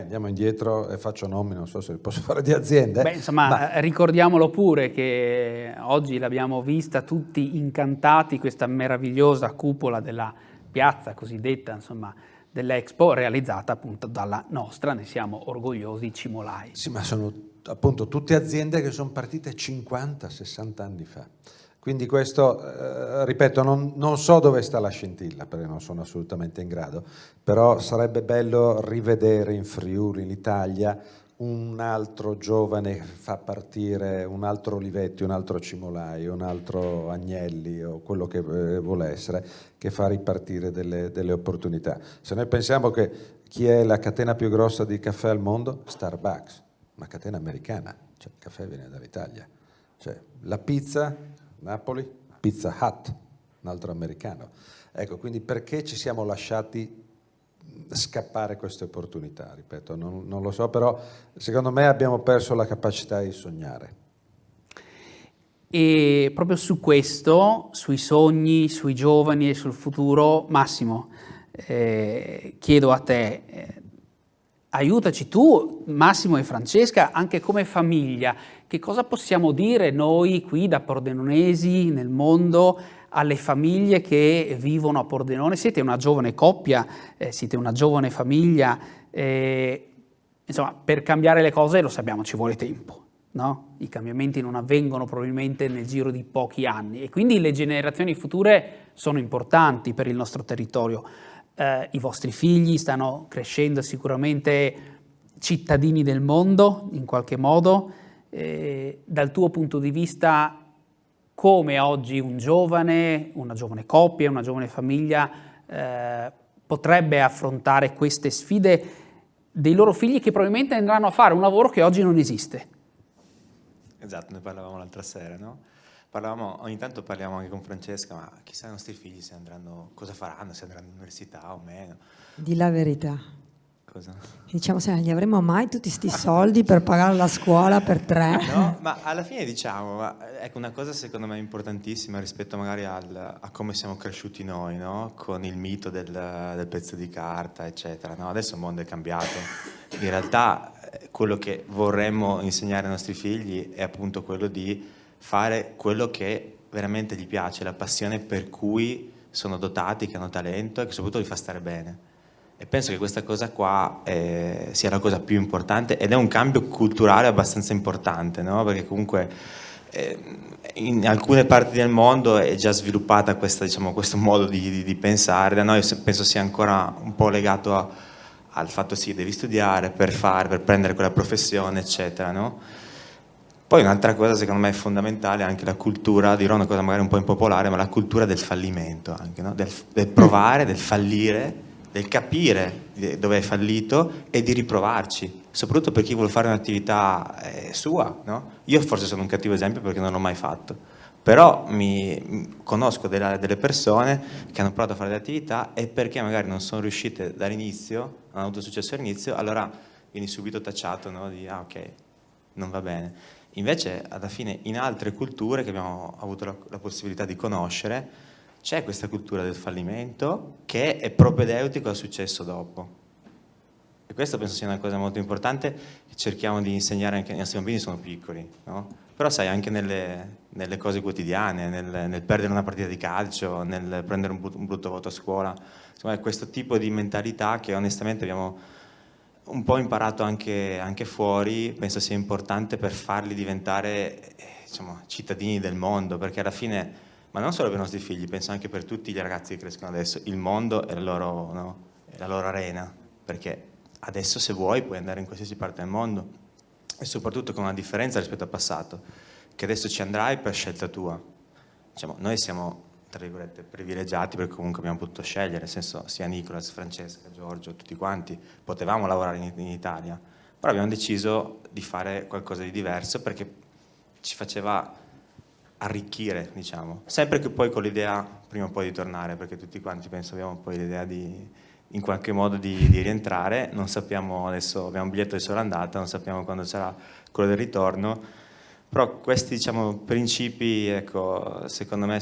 andiamo indietro e faccio nomi, non so se li posso fare di aziende. Beh, insomma, ricordiamolo pure che oggi l'abbiamo vista tutti incantati, questa meravigliosa cupola della piazza cosiddetta, insomma, dell'Expo, realizzata appunto dalla nostra, ne siamo orgogliosi, Cimolai. Sì, ma sono appunto tutte aziende che sono partite 50-60 anni fa. Quindi questo, ripeto, non so dove sta la scintilla, perché non sono assolutamente in grado, però sarebbe bello rivedere in Friuli, in Italia, un altro giovane che fa partire un altro Olivetti, un altro Cimolai, un altro Agnelli o quello che vuole essere, che fa ripartire delle opportunità. Se noi pensiamo che chi è la catena più grossa di caffè al mondo? Starbucks, una catena americana, cioè il caffè viene dall'Italia. Cioè, la pizza, Napoli, Pizza Hut, un altro americano. Ecco, quindi perché ci siamo lasciati scappare queste opportunità? Ripeto, non lo so, però secondo me abbiamo perso la capacità di sognare. E proprio su questo, sui sogni, sui giovani e sul futuro, Massimo, chiedo a te, aiutaci tu, Massimo e Francesca, anche come famiglia, che cosa possiamo dire noi qui da pordenonesi nel mondo alle famiglie che vivono a Pordenone? Siete una giovane coppia, siete una giovane famiglia, insomma, per cambiare le cose lo sappiamo, ci vuole tempo, no? I cambiamenti non avvengono probabilmente nel giro di pochi anni e quindi le generazioni future sono importanti per il nostro territorio. I vostri figli stanno crescendo sicuramente cittadini del mondo in qualche modo. Dal tuo punto di vista, come oggi un giovane, una giovane coppia, una giovane famiglia potrebbe affrontare queste sfide dei loro figli che probabilmente andranno a fare un lavoro che oggi non esiste? Esatto, ne parlavamo l'altra sera, no? Ogni tanto parliamo anche con Francesca, ma chissà i nostri figli se andranno, cosa faranno, se andranno all'università o meno. Di la verità. Cosa? Diciamo, se non gli avremo mai tutti sti soldi per pagare la scuola per 3. No, ma alla fine diciamo, ecco, una cosa secondo me importantissima rispetto magari a come siamo cresciuti noi, no? Con il mito del pezzo di carta, eccetera, no? Adesso il mondo è cambiato. In realtà quello che vorremmo insegnare ai nostri figli è appunto quello di fare quello che veramente gli piace, la passione per cui sono dotati, che hanno talento e che soprattutto li fa stare bene. E penso che questa cosa qua sia la cosa più importante ed è un cambio culturale abbastanza importante, no? Perché comunque in alcune parti del mondo è già sviluppata diciamo, questo modo di pensare, da noi penso sia ancora un po' legato al fatto sì, devi studiare per prendere quella professione, eccetera, no? Poi un'altra cosa secondo me è fondamentale, anche la cultura, dirò una cosa magari un po' impopolare, ma la cultura del fallimento anche, no? Del provare, del fallire, del capire dove hai fallito e di riprovarci, soprattutto per chi vuole fare un'attività sua, no? Io forse sono un cattivo esempio perché non l'ho mai fatto, però conosco delle persone che hanno provato a fare delle attività e perché magari non sono riuscite dall'inizio, non hanno avuto successo all'inizio, allora vieni subito tacciato, no? Di ok, non va bene. Invece alla fine in altre culture che abbiamo avuto la possibilità di conoscere c'è questa cultura del fallimento che è propedeutico al successo dopo. E questo penso sia una cosa molto importante che cerchiamo di insegnare anche ai nostri bambini, sono piccoli, no? Però sai, anche nelle cose quotidiane, nel perdere una partita di calcio, nel prendere un brutto voto a scuola, insomma è questo tipo di mentalità che onestamente abbiamo un po' imparato anche fuori, penso sia importante per farli diventare diciamo, cittadini del mondo, perché alla fine, ma non solo per i nostri figli, penso anche per tutti gli ragazzi che crescono adesso, il mondo è la loro arena, perché adesso se vuoi puoi andare in qualsiasi parte del mondo e soprattutto con una differenza rispetto al passato, che adesso ci andrai per scelta tua. Diciamo, noi siamo, tra virgolette, privilegiati perché comunque abbiamo potuto scegliere, nel senso sia Nicolas, Francesca, Giorgio, tutti quanti, potevamo lavorare in Italia, però abbiamo deciso di fare qualcosa di diverso perché ci faceva arricchire, diciamo, sempre che poi con l'idea prima o poi di tornare, perché tutti quanti penso abbiamo poi l'idea di in qualche modo di rientrare, non sappiamo adesso, abbiamo un biglietto di sola andata, non sappiamo quando sarà quello del ritorno, però questi diciamo principi, ecco, secondo me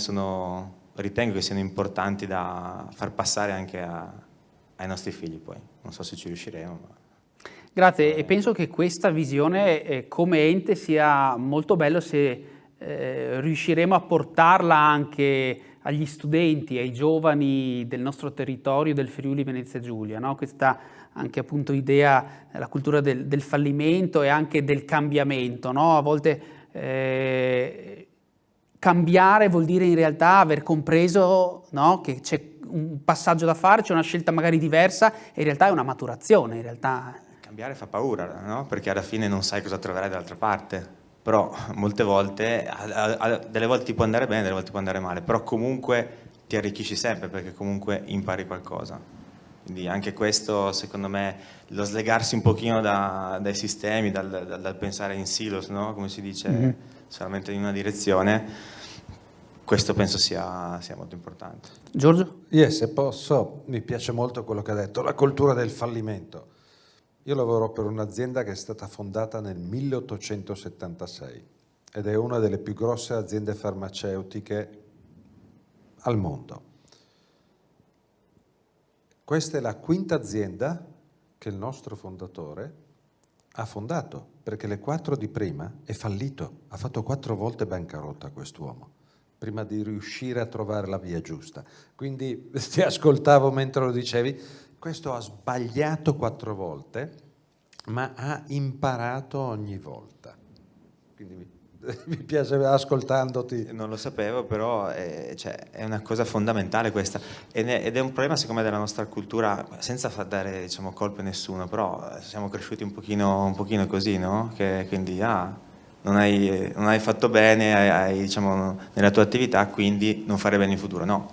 ritengo che siano importanti da far passare anche ai nostri figli poi, non so se ci riusciremo. Ma... Grazie, e penso che questa visione come ente sia molto bello se riusciremo a portarla anche agli studenti, ai giovani del nostro territorio, del Friuli Venezia Giulia, no? Questa anche appunto idea, la cultura del fallimento e anche del cambiamento, no? A volte cambiare vuol dire in realtà aver compreso, no? Che c'è un passaggio da fare, c'è una scelta magari diversa e in realtà è una maturazione, in realtà. Cambiare fa paura, no? Perché alla fine non sai cosa troverai dall'altra parte. Però molte volte, delle volte ti può andare bene, delle volte può andare male, però comunque ti arricchisci sempre perché comunque impari qualcosa. Quindi anche questo, secondo me, lo slegarsi un pochino dai sistemi, dal pensare in silos, no? Come si dice, solamente in una direzione, questo penso sia molto importante. Giorgio? Yes, se posso, mi piace molto quello che ha detto, la cultura del fallimento. Io lavoro per un'azienda che è stata fondata nel 1876 ed è una delle più grosse aziende farmaceutiche al mondo. Questa è la quinta azienda che il nostro fondatore ha fondato, perché le 4 di prima è fallito, ha fatto 4 volte bancarotta quest'uomo, prima di riuscire a trovare la via giusta. Quindi ti ascoltavo mentre lo dicevi, questo ha sbagliato 4 volte, ma ha imparato ogni volta. Quindi mi piace ascoltandoti. Non lo sapevo, però è una cosa fondamentale questa. Ed è un problema secondo me della nostra cultura, senza far dare diciamo, colpe a nessuno, però siamo cresciuti un pochino così, no? Che quindi non hai fatto bene diciamo, nella tua attività, quindi non fare bene in futuro. No,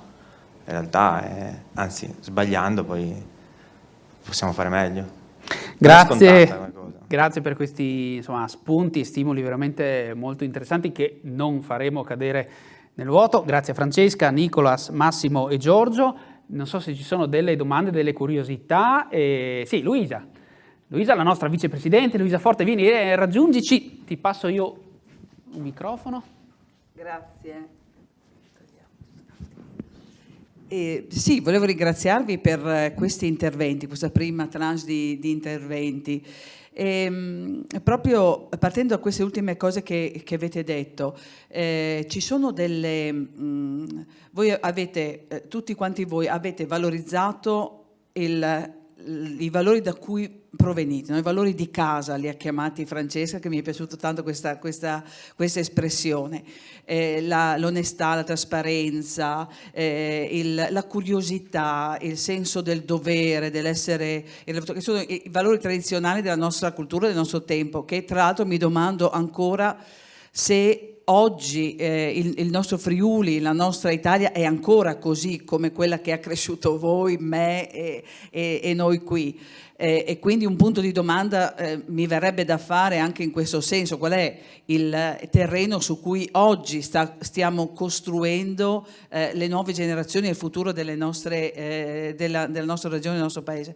in realtà, anzi, sbagliando poi possiamo fare meglio. Grazie per questi insomma, spunti e stimoli veramente molto interessanti che non faremo cadere nel vuoto. Grazie a Francesca, Nicolas, Massimo e Giorgio. Non so se ci sono delle domande, delle curiosità. Sì, Luisa, la nostra vicepresidente, Luisa Forte, vieni, raggiungici. Ti passo io il microfono. Grazie. Sì, volevo ringraziarvi per questi interventi, questa prima tranche di interventi. Proprio partendo da queste ultime cose che avete detto, ci sono delle... voi avete, tutti quanti voi avete valorizzato i valori da cui provenite, no? I valori di casa li ha chiamati Francesca, che mi è piaciuto tanto questa espressione, l'onestà, la trasparenza, la curiosità, il senso del dovere, dell'essere, che sono i valori tradizionali della nostra cultura, del nostro tempo, che tra l'altro mi domando ancora se oggi il nostro Friuli, la nostra Italia è ancora così come quella che ha cresciuto voi, me e noi qui. E quindi un punto di domanda mi verrebbe da fare anche in questo senso: qual è il terreno su cui oggi stiamo costruendo le nuove generazioni e il futuro della nostra regione, del nostro paese?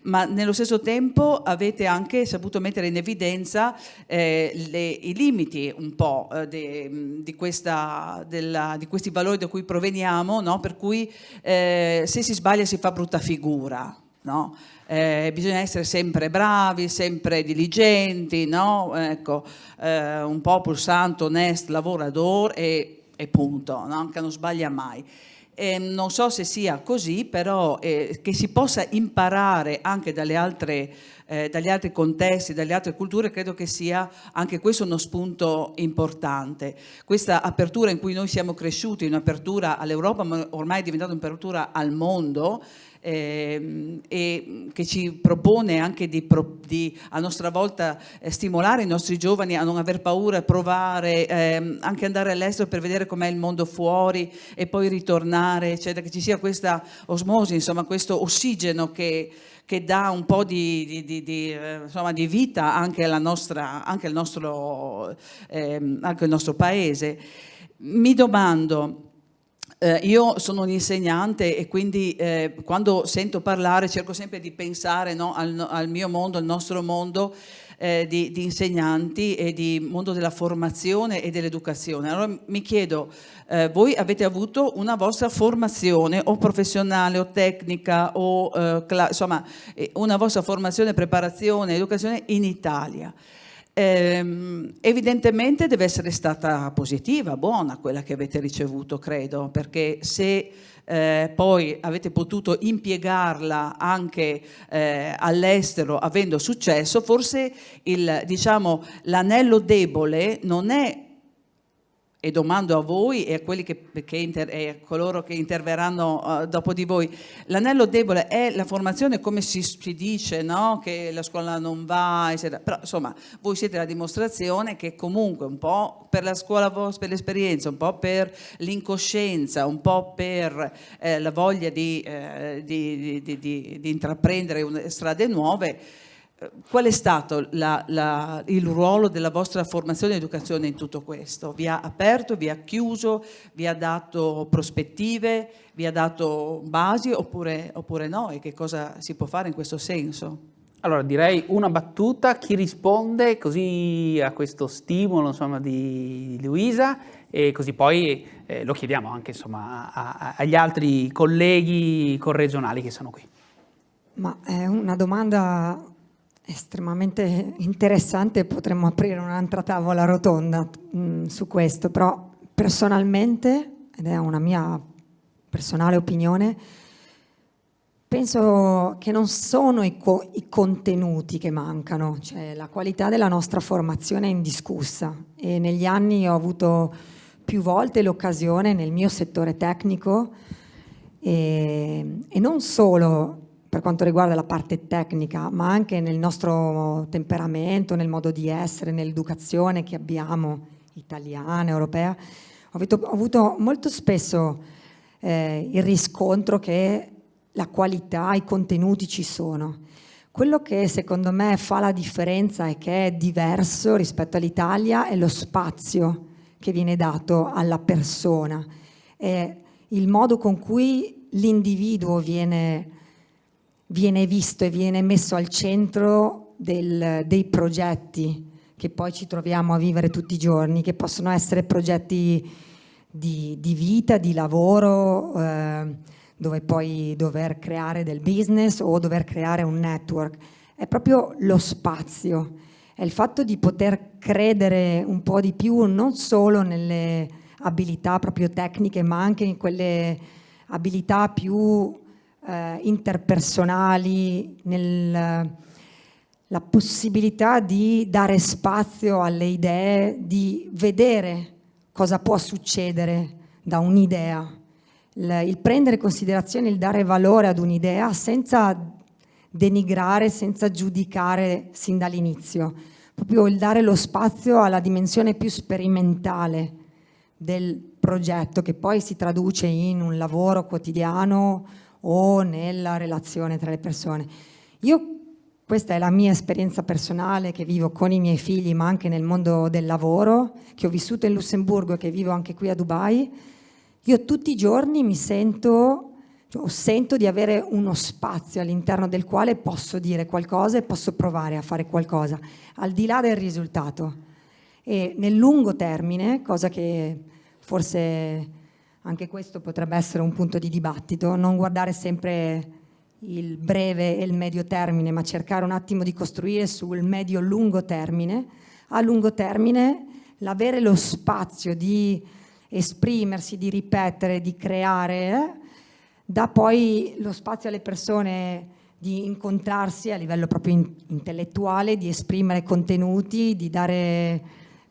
Ma nello stesso tempo avete anche saputo mettere in evidenza i limiti un po' di questi valori da cui proveniamo, no? Per cui se si sbaglia si fa brutta figura, no? Bisogna essere sempre bravi, sempre diligenti, no? Ecco, un popolo santo, onesto, lavoratore e punto, no? Che non sbaglia mai. Non so se sia così, però che si possa imparare anche dagli altri contesti, dalle altre culture, credo che sia anche questo uno spunto importante. Questa apertura in cui noi siamo cresciuti, un'apertura all'Europa, ma ormai è diventata un'apertura al mondo, e che ci propone anche di a nostra volta stimolare i nostri giovani a non aver paura, a provare, anche andare all'estero per vedere com'è il mondo fuori e poi ritornare, eccetera, che ci sia questa osmosi, insomma questo ossigeno che dà un po' di vita anche al nostro paese. Mi domando, io sono un insegnante e quindi quando sento parlare cerco sempre di pensare, no, al mio mondo, al nostro mondo di insegnanti e di mondo della formazione e dell'educazione. Allora mi chiedo, voi avete avuto una vostra formazione o professionale o tecnica o insomma una vostra formazione, preparazione, educazione in Italia. Evidentemente deve essere stata positiva, buona quella che avete ricevuto, credo, perché se poi avete potuto impiegarla anche all'estero avendo successo, forse l'anello debole non è, e domando a voi e a quelli e a coloro che interverranno dopo di voi, l'anello debole è la formazione, come si dice, no? Che la scuola non va, eccetera. Però insomma voi siete la dimostrazione che comunque un po' per la scuola vostra, per l'esperienza, un po' per l'incoscienza, un po' per la voglia di intraprendere strade nuove. Qual è stato il ruolo della vostra formazione e educazione in tutto questo? Vi ha aperto, vi ha chiuso, vi ha dato prospettive, vi ha dato basi oppure no? E che cosa si può fare in questo senso? Allora direi una battuta, chi risponde così a questo stimolo, insomma, di Luisa, e così poi lo chiediamo anche, insomma, agli altri colleghi corregionali che sono qui. Ma è una domanda estremamente interessante, potremmo aprire un'altra tavola rotonda su questo, però personalmente, ed è una mia personale opinione, penso che non sono i contenuti che mancano, cioè la qualità della nostra formazione è indiscussa, e negli anni ho avuto più volte l'occasione nel mio settore tecnico e non solo per quanto riguarda la parte tecnica, ma anche nel nostro temperamento, nel modo di essere, nell'educazione che abbiamo, italiana, europea. Ho avuto molto spesso il riscontro che la qualità, i contenuti ci sono. Quello che secondo me fa la differenza e che è diverso rispetto all'Italia è lo spazio che viene dato alla persona, è il modo con cui l'individuo viene visto e viene messo al centro dei progetti che poi ci troviamo a vivere tutti i giorni, che possono essere progetti di vita, di lavoro, dove poi dover creare del business o dover creare un network. È proprio lo spazio, è il fatto di poter credere un po' di più non solo nelle abilità proprio tecniche, ma anche in quelle abilità più interpersonali, la possibilità di dare spazio alle idee, di vedere cosa può succedere da un'idea, il prendere in considerazione, il dare valore ad un'idea senza denigrare, senza giudicare sin dall'inizio, proprio il dare lo spazio alla dimensione più sperimentale del progetto, che poi si traduce in un lavoro quotidiano o nella relazione tra le persone. Questa è la mia esperienza personale che vivo con i miei figli, ma anche nel mondo del lavoro, che ho vissuto in Lussemburgo e che vivo anche qui a Dubai. Io tutti i giorni sento di avere uno spazio all'interno del quale posso dire qualcosa e posso provare a fare qualcosa, al di là del risultato. E nel lungo termine, cosa che forse anche questo potrebbe essere un punto di dibattito, non guardare sempre il breve e il medio termine, ma cercare un attimo di costruire sul medio-lungo termine. A lungo termine, l'avere lo spazio di esprimersi, di ripetere, di creare, dà poi lo spazio alle persone di incontrarsi a livello proprio intellettuale, di esprimere contenuti, di dare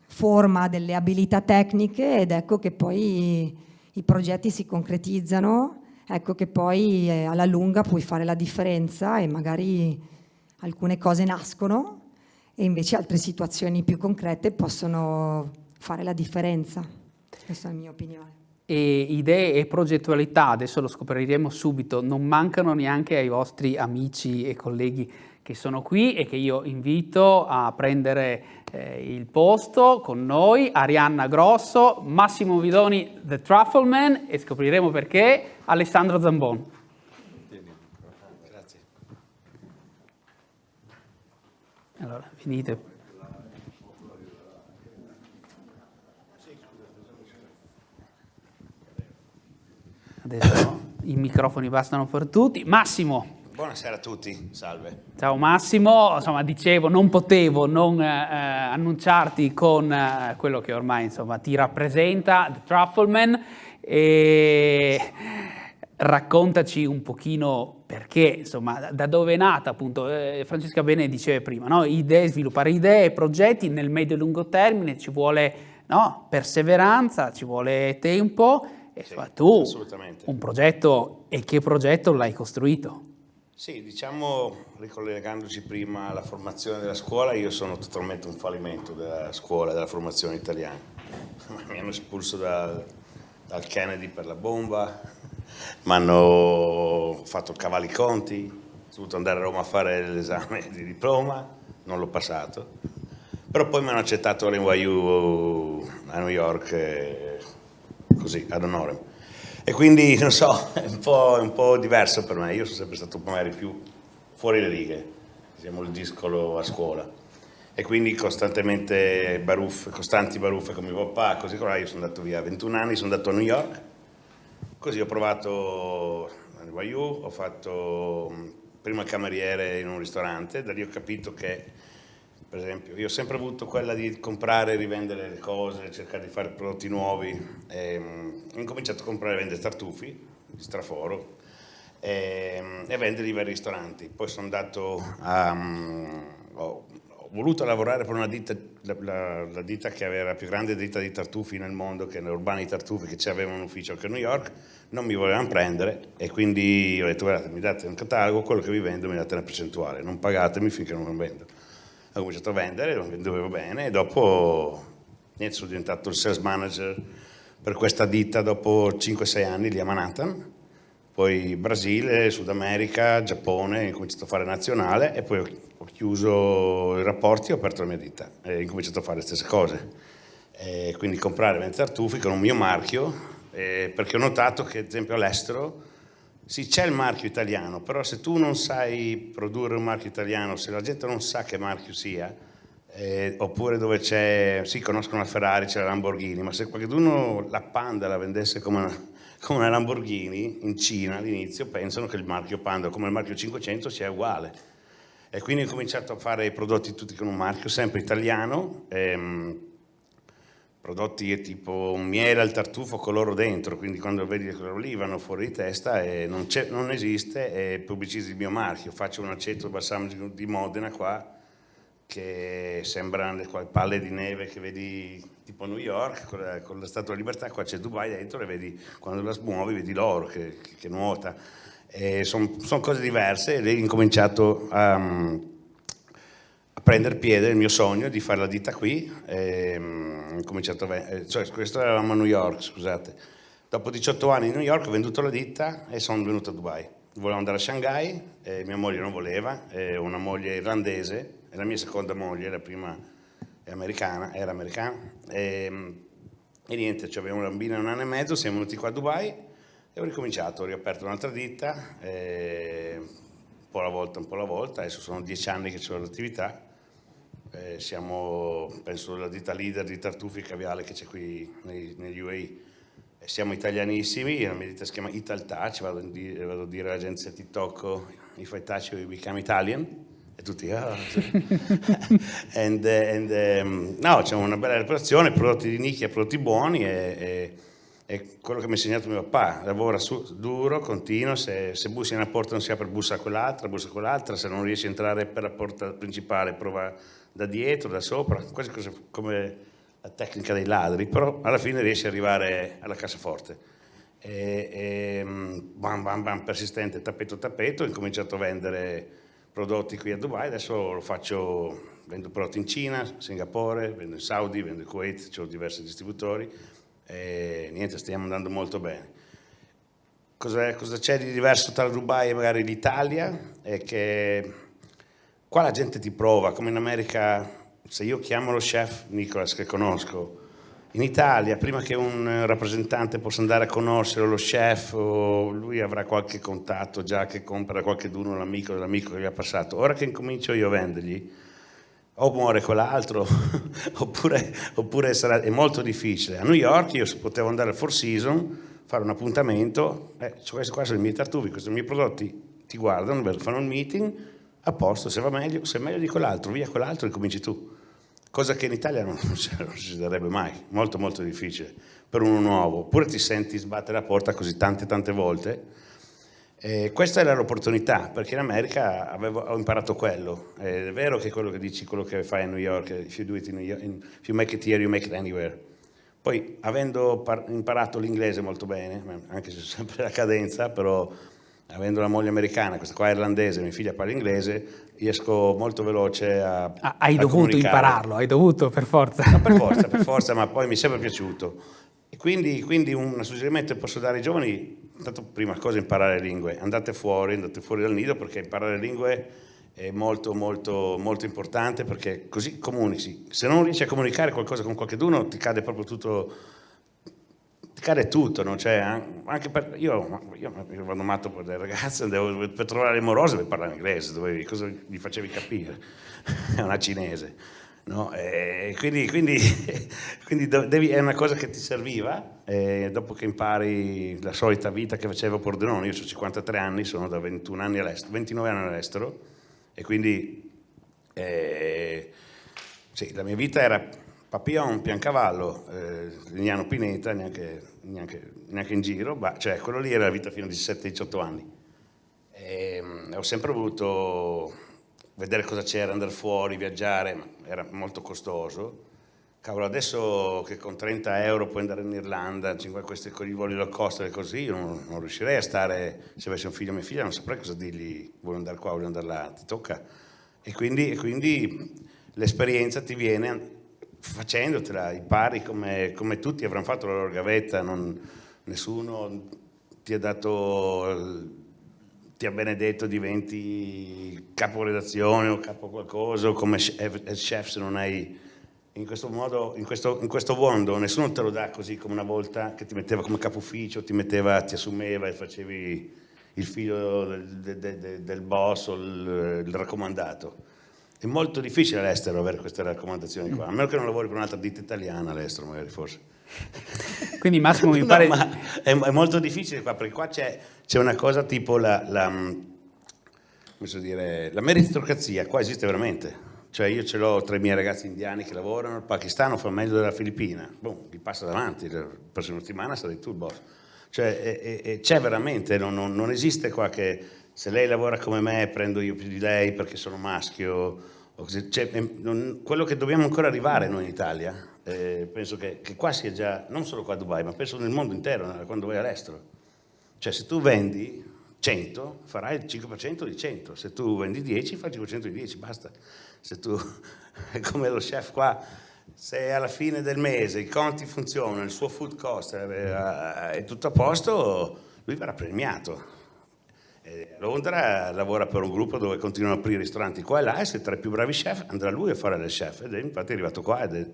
forma a delle abilità tecniche, ed ecco che poi i progetti si concretizzano. Ecco che poi alla lunga puoi fare la differenza e magari alcune cose nascono e invece altre situazioni più concrete possono fare la differenza. Questa è la mia opinione. E idee e progettualità, adesso lo scopriremo subito, non mancano neanche ai vostri amici e colleghi che sono qui e che io invito a prendere il posto con noi: Arianna Grosso, Massimo Vidoni, The Truffleman, e scopriremo perché, Alessandro Zambon. Grazie. Allora, venite. Adesso i microfoni bastano per tutti. Massimo. Buonasera a tutti, salve. Ciao Massimo, insomma dicevo, non potevo non annunciarti con quello che ormai insomma ti rappresenta, The Truffleman, e raccontaci un pochino perché, insomma, da dove è nata, appunto, Francesca bene diceva prima, no? Idee, sviluppare idee, progetti nel medio e lungo termine, ci vuole perseveranza, ci vuole tempo, e Sì, tu assolutamente. un progetto, e che progetto l'hai costruito? Sì, diciamo, ricollegandoci prima alla formazione della scuola, io sono totalmente un fallimento della scuola, della formazione italiana. Mi hanno espulso dal Kennedy per la bomba, mi hanno fatto cavalli conti, ho dovuto andare a Roma a fare l'esame di diploma, non l'ho passato, però poi mi hanno accettato all'NYU a New York, così, ad honorem. E quindi, non so, è un po' diverso per me. Io sono sempre stato magari più fuori le righe, diciamo il discolo a scuola. E quindi costantemente costanti baruffe con mio papà, così come io sono andato via a 21 anni, sono andato a New York. Così ho provato a NYU, ho fatto prima cameriere in un ristorante, da lì ho capito che, per esempio, io ho sempre avuto quella di comprare e rivendere le cose, cercare di fare prodotti nuovi. Ho incominciato a comprare e vendere tartufi di straforo e venderli ai vari ristoranti. Poi sono andato ho voluto lavorare per una ditta, la ditta che aveva la più grande ditta di tartufi nel mondo, che era Urbani Tartufi, che aveva un ufficio anche a New York. Non mi volevano prendere e quindi ho detto: guardate, mi date un catalogo, quello che vi vendo mi date una percentuale, non pagatemi finché non lo vendo. Ho cominciato a vendere, lo vendevo bene, e dopo sono diventato il sales manager per questa ditta dopo 5-6 anni lì a Manhattan, poi Brasile, Sud America, Giappone, ho cominciato a fare nazionale e poi ho chiuso i rapporti e ho aperto la mia ditta e ho incominciato a fare le stesse cose. Quindi comprare e vendere tartufi con un mio marchio, perché ho notato che ad esempio all'estero sì, c'è il marchio italiano, però se tu non sai produrre un marchio italiano, se la gente non sa che marchio sia, oppure dove c'è, sì, conoscono la Ferrari, c'è la Lamborghini, ma se qualcuno la Panda la vendesse come una Lamborghini in Cina all'inizio, pensano che il marchio Panda come il marchio 500 sia uguale. E quindi ho cominciato a fare i prodotti tutti con un marchio sempre italiano, prodotti tipo un miele al tartufo con l'oro dentro, quindi quando vedi quello lì vanno fuori di testa e non esiste, e pubblicizzi il mio marchio. Faccio un aceto balsamico di Modena qua che sembrano le palle di neve che vedi tipo a New York con la Statua della Libertà, qua c'è Dubai dentro e vedi, quando la smuovi vedi l'oro che nuota. Sono cose diverse, e lì ho incominciato a prendere piede il mio sogno di fare la ditta qui. Ho cominciato questo eravamo a New York, scusate. Dopo 18 anni in New York ho venduto la ditta e sono venuto a Dubai. Volevo andare a Shanghai, mia moglie non voleva, ho una moglie irlandese, è la mia seconda moglie, la prima era americana. E niente, avevo una bambina 1 anno e mezzo, siamo venuti qua a Dubai e ho ricominciato, ho riaperto un'altra ditta, un po' alla volta, adesso sono 10 anni che ho l'attività. Siamo, penso, la ditta leader di tartufi e caviale che c'è qui negli UAE. Siamo italianissimi, la mia ditta si chiama Ital Touch, vado a dire all'agenzia TikTok, if I touch you, you become Italian, e tutti, no, c'è una bella reputazione, prodotti di nicchia, prodotti buoni, e quello che mi ha insegnato mio papà, lavora duro, continuo, se bussi in una porta non si apre, bussa a quell'altra, se non riesci a entrare per la porta principale prova da dietro, da sopra, quasi come la tecnica dei ladri, però alla fine riesci ad arrivare alla cassaforte. Bam bam bam, persistente, tappeto, ho incominciato a vendere prodotti qui a Dubai, adesso vendo prodotti in Cina, Singapore, vendo in Saudi, vendo in Kuwait, ho diversi distributori, e niente, stiamo andando molto bene. Cosa c'è di diverso tra Dubai e magari l'Italia? È che qua la gente ti prova, come in America. Se io chiamo lo chef Nicolas che conosco, in Italia prima che un rappresentante possa andare a conoscere lo chef, lui avrà qualche contatto già che compra qualcheduno, l'amico dell'amico che gli ha passato. Ora che incomincio io a vendergli, o muore quell'altro oppure è molto difficile. A New York io potevo andare al Four Seasons, fare un appuntamento, questi qua sono i miei tartufi, questi sono i miei prodotti, ti guardano, fanno un meeting, a posto, se va meglio, se è meglio di quell'altro, via quell'altro e cominci tu. Cosa che in Italia non succederebbe mai, molto molto difficile per uno nuovo, oppure ti senti sbattere la porta così tante volte. Questa era l'opportunità, perché in America ho imparato quello. È vero che quello che dici, quello che fai a New York, if you do it in New York, if you make it here, you make it anywhere. Poi, avendo imparato l'inglese molto bene, anche se sempre la cadenza, però avendo una moglie americana, questa qua è irlandese, mia figlia parla inglese, riesco molto veloce a Hai dovuto comunicare. impararlo, hai dovuto per forza. No, per forza, ma poi mi è sempre piaciuto. E quindi un suggerimento che posso dare ai giovani, intanto prima cosa imparare le lingue, andate fuori dal nido, perché imparare le lingue è molto molto molto importante, perché così comunichi. Se non riesci a comunicare qualcosa con qualcuno ti cade proprio tutto. Cade tutto, no? Cioè, anche io vado matto per le ragazze, per trovare le morose per parlare inglese, cosa gli facevi capire? È una cinese, no? Quindi è una cosa che ti serviva, dopo che impari la solita vita che facevo a Pordenone. Io ho 53 anni, sono da 29 anni all'estero, e quindi sì, la mia vita era Papillon, Piancavallo, Lignano Pineta, neanche in giro, cioè quello lì era la vita fino a 17-18 anni. Ho sempre voluto vedere cosa c'era, andare fuori, viaggiare, ma era molto costoso. Cavolo, adesso che con 30 euro puoi andare in Irlanda, questi con i voli low cost e così, io non riuscirei a stare, se avessi un figlio o mia figlia, non saprei cosa dirgli, vuoi andare qua, vuoi andare là, ti tocca. E quindi l'esperienza ti viene facendotela, impari come tutti avranno fatto la loro gavetta, nessuno ti ha benedetto, diventi capo redazione o capo qualcosa, o come chef, se non hai in questo modo, in questo mondo nessuno te lo dà così, come una volta che ti metteva come capo ufficio, ti assumeva e facevi il figlio del boss o il raccomandato. È molto difficile all'estero avere queste raccomandazioni qua, a meno che non lavori per un'altra ditta italiana all'estero, magari forse. Quindi Massimo mi pare... No, ma è molto difficile qua, perché qua c'è una cosa tipo la meritocrazia, qua esiste veramente. Cioè io ce l'ho tra i miei ragazzi indiani che lavorano, il pakistano fa meglio della Filippina, gli passa davanti, la prossima settimana sarai tu il boss. Cioè c'è veramente, non esiste qua che se lei lavora come me prendo io più di lei perché sono maschio. Quello che dobbiamo ancora arrivare noi in Italia, penso che qua sia già, non solo qua a Dubai, ma penso nel mondo intero, quando vai all'estero. Cioè se tu vendi, 100, farai il 5% di 100. Se tu vendi 10, fai il 5% di 10, basta. Se tu, è come lo chef qua, se alla fine del mese i conti funzionano, il suo food cost è tutto a posto, lui verrà premiato. Londra lavora per un gruppo dove continuano a aprire ristoranti qua e là, e se tra i più bravi chef andrà lui a fare le chef, ed è infatti è arrivato qua ed è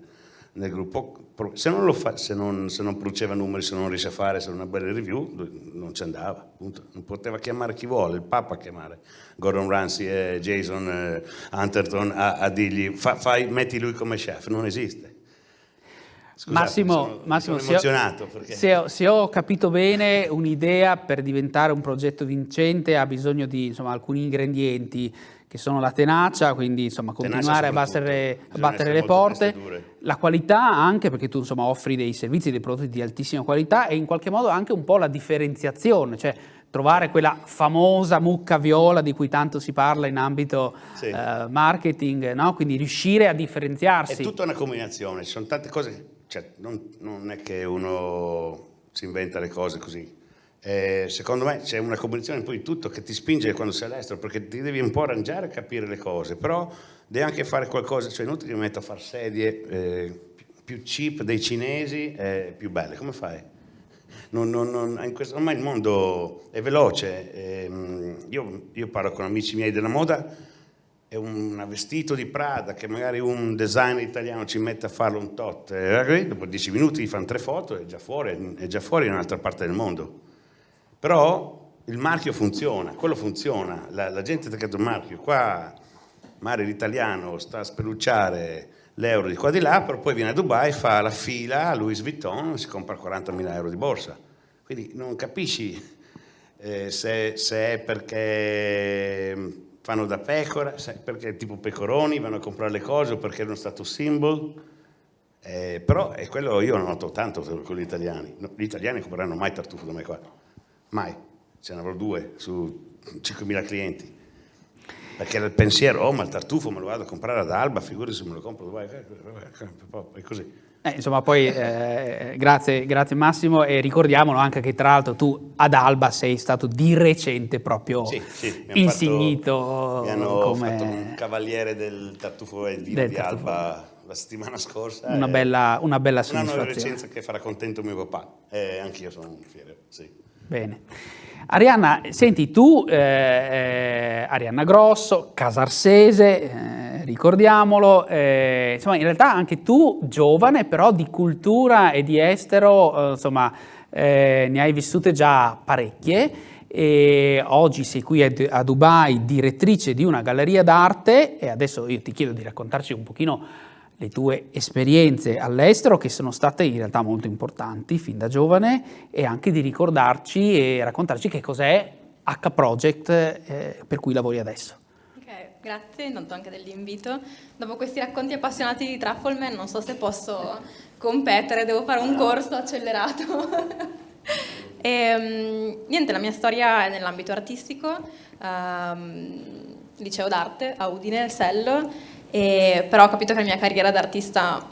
nel gruppo. Se non lo fa, se non produceva numeri, se non riesce a fare, se non ha belle review, lui non ci andava, appunto. Non poteva chiamare chi vuole, il Papa a chiamare Gordon Ramsay e Jason Hunterton a dirgli metti lui come chef, non esiste. Scusate, Massimo, sono emozionato perché... se ho capito bene, un'idea per diventare un progetto vincente ha bisogno di, insomma, alcuni ingredienti che sono la tenacia, quindi insomma continuare a battere le porte, la qualità anche, perché tu insomma offri dei servizi, dei prodotti di altissima qualità, e in qualche modo anche un po' la differenziazione, cioè trovare quella famosa mucca viola di cui tanto si parla in ambito marketing, no? Quindi riuscire a differenziarsi. È tutta una combinazione, ci sono tante cose, cioè, non è che uno si inventa le cose così. Secondo me c'è una combinazione poi di tutto che ti spinge quando sei all'estero, perché ti devi un po' arrangiare e capire le cose, però devi anche fare qualcosa, cioè inutile che mi metto a fare sedie più cheap dei cinesi, più belle, come fai? Ormai il mondo è veloce, io parlo con amici miei della moda, è un vestito di Prada che magari un designer italiano ci mette a farlo un tot, dopo 10 minuti gli fanno 3 foto, è già fuori in un'altra parte del mondo. Però il marchio funziona, quello funziona, la gente ha creato il marchio, qua magari l'italiano sta a spellucciare l'euro di qua di là, però poi viene a Dubai, fa la fila a Louis Vuitton e si compra 40.000 euro di borsa. Quindi non capisci se è perché fanno da pecora, se è perché tipo pecoroni vanno a comprare le cose o perché è uno status symbol. Però è quello io noto tanto con gli italiani. Gli italiani non compreranno mai tartufo da me qua. Mai, ce ne avrò 2 su 5.000 clienti, perché il pensiero, ma il tartufo me lo vado a comprare ad Alba, figurati se me lo compro, è così. Insomma, poi grazie Massimo, e ricordiamolo anche che tra l'altro tu ad Alba sei stato di recente proprio insignito. Mi hanno fatto un cavaliere del tartufo e il vino di Alba la settimana scorsa. Una bella soddisfazione. Una nuova licenza che farà contento mio papà, e anch'io sono un fiero, sì. Bene. Arianna, senti, tu, Arianna Grosso, Casarsese, ricordiamolo, insomma, in realtà anche tu, giovane, però di cultura e di estero, insomma, ne hai vissute già parecchie, e oggi sei qui a Dubai, direttrice di una galleria d'arte, e adesso io ti chiedo di raccontarci un pochino le tue esperienze all'estero, che sono state in realtà molto importanti fin da giovane, e anche di ricordarci e raccontarci che cos'è H Project, per cui lavori adesso. Ok, grazie intanto anche dell'invito. Dopo questi racconti appassionati di Truffleman non so se posso competere, devo fare un corso accelerato. Niente, la mia storia è nell'ambito artistico, liceo d'arte a Udine, Sello. Però ho capito che la mia carriera d'artista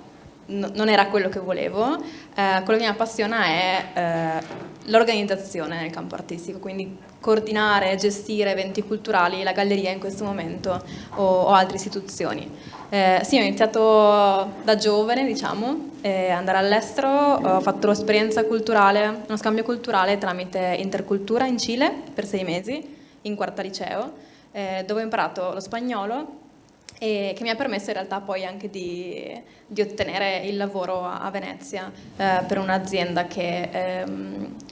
non era quello che volevo. Quello che mi appassiona è l'organizzazione nel campo artistico, quindi coordinare, gestire eventi culturali, la galleria in questo momento o altre istituzioni. Sì, ho iniziato da giovane, diciamo, andare all'estero, ho fatto l'esperienza culturale, uno scambio culturale tramite Intercultura in Cile per 6 mesi, in quarta liceo, dove ho imparato lo spagnolo, e che mi ha permesso in realtà poi anche di ottenere il lavoro a Venezia per un'azienda che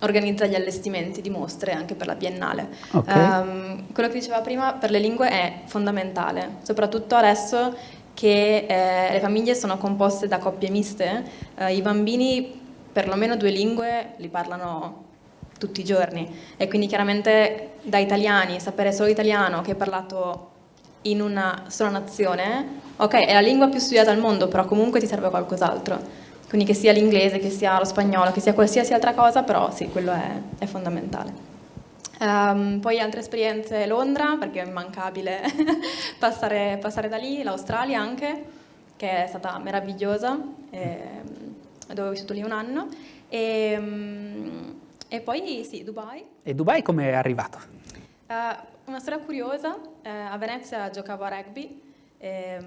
organizza gli allestimenti di mostre anche per la Biennale. Okay. Quello che diceva prima per le lingue è fondamentale, soprattutto adesso che le famiglie sono composte da coppie miste, i bambini perlomeno 2 lingue li parlano tutti i giorni, e quindi chiaramente da italiani sapere solo italiano che è parlato in una sola nazione, ok, è la lingua più studiata al mondo, però comunque ti serve qualcos'altro, quindi che sia l'inglese, che sia lo spagnolo, che sia qualsiasi altra cosa, però sì, quello è fondamentale. Poi altre esperienze, Londra, perché è immancabile passare da lì, l'Australia anche, che è stata meravigliosa, dove ho vissuto lì 1 anno, e poi sì, Dubai. E Dubai come è arrivato? Una storia curiosa, a Venezia giocavo a rugby e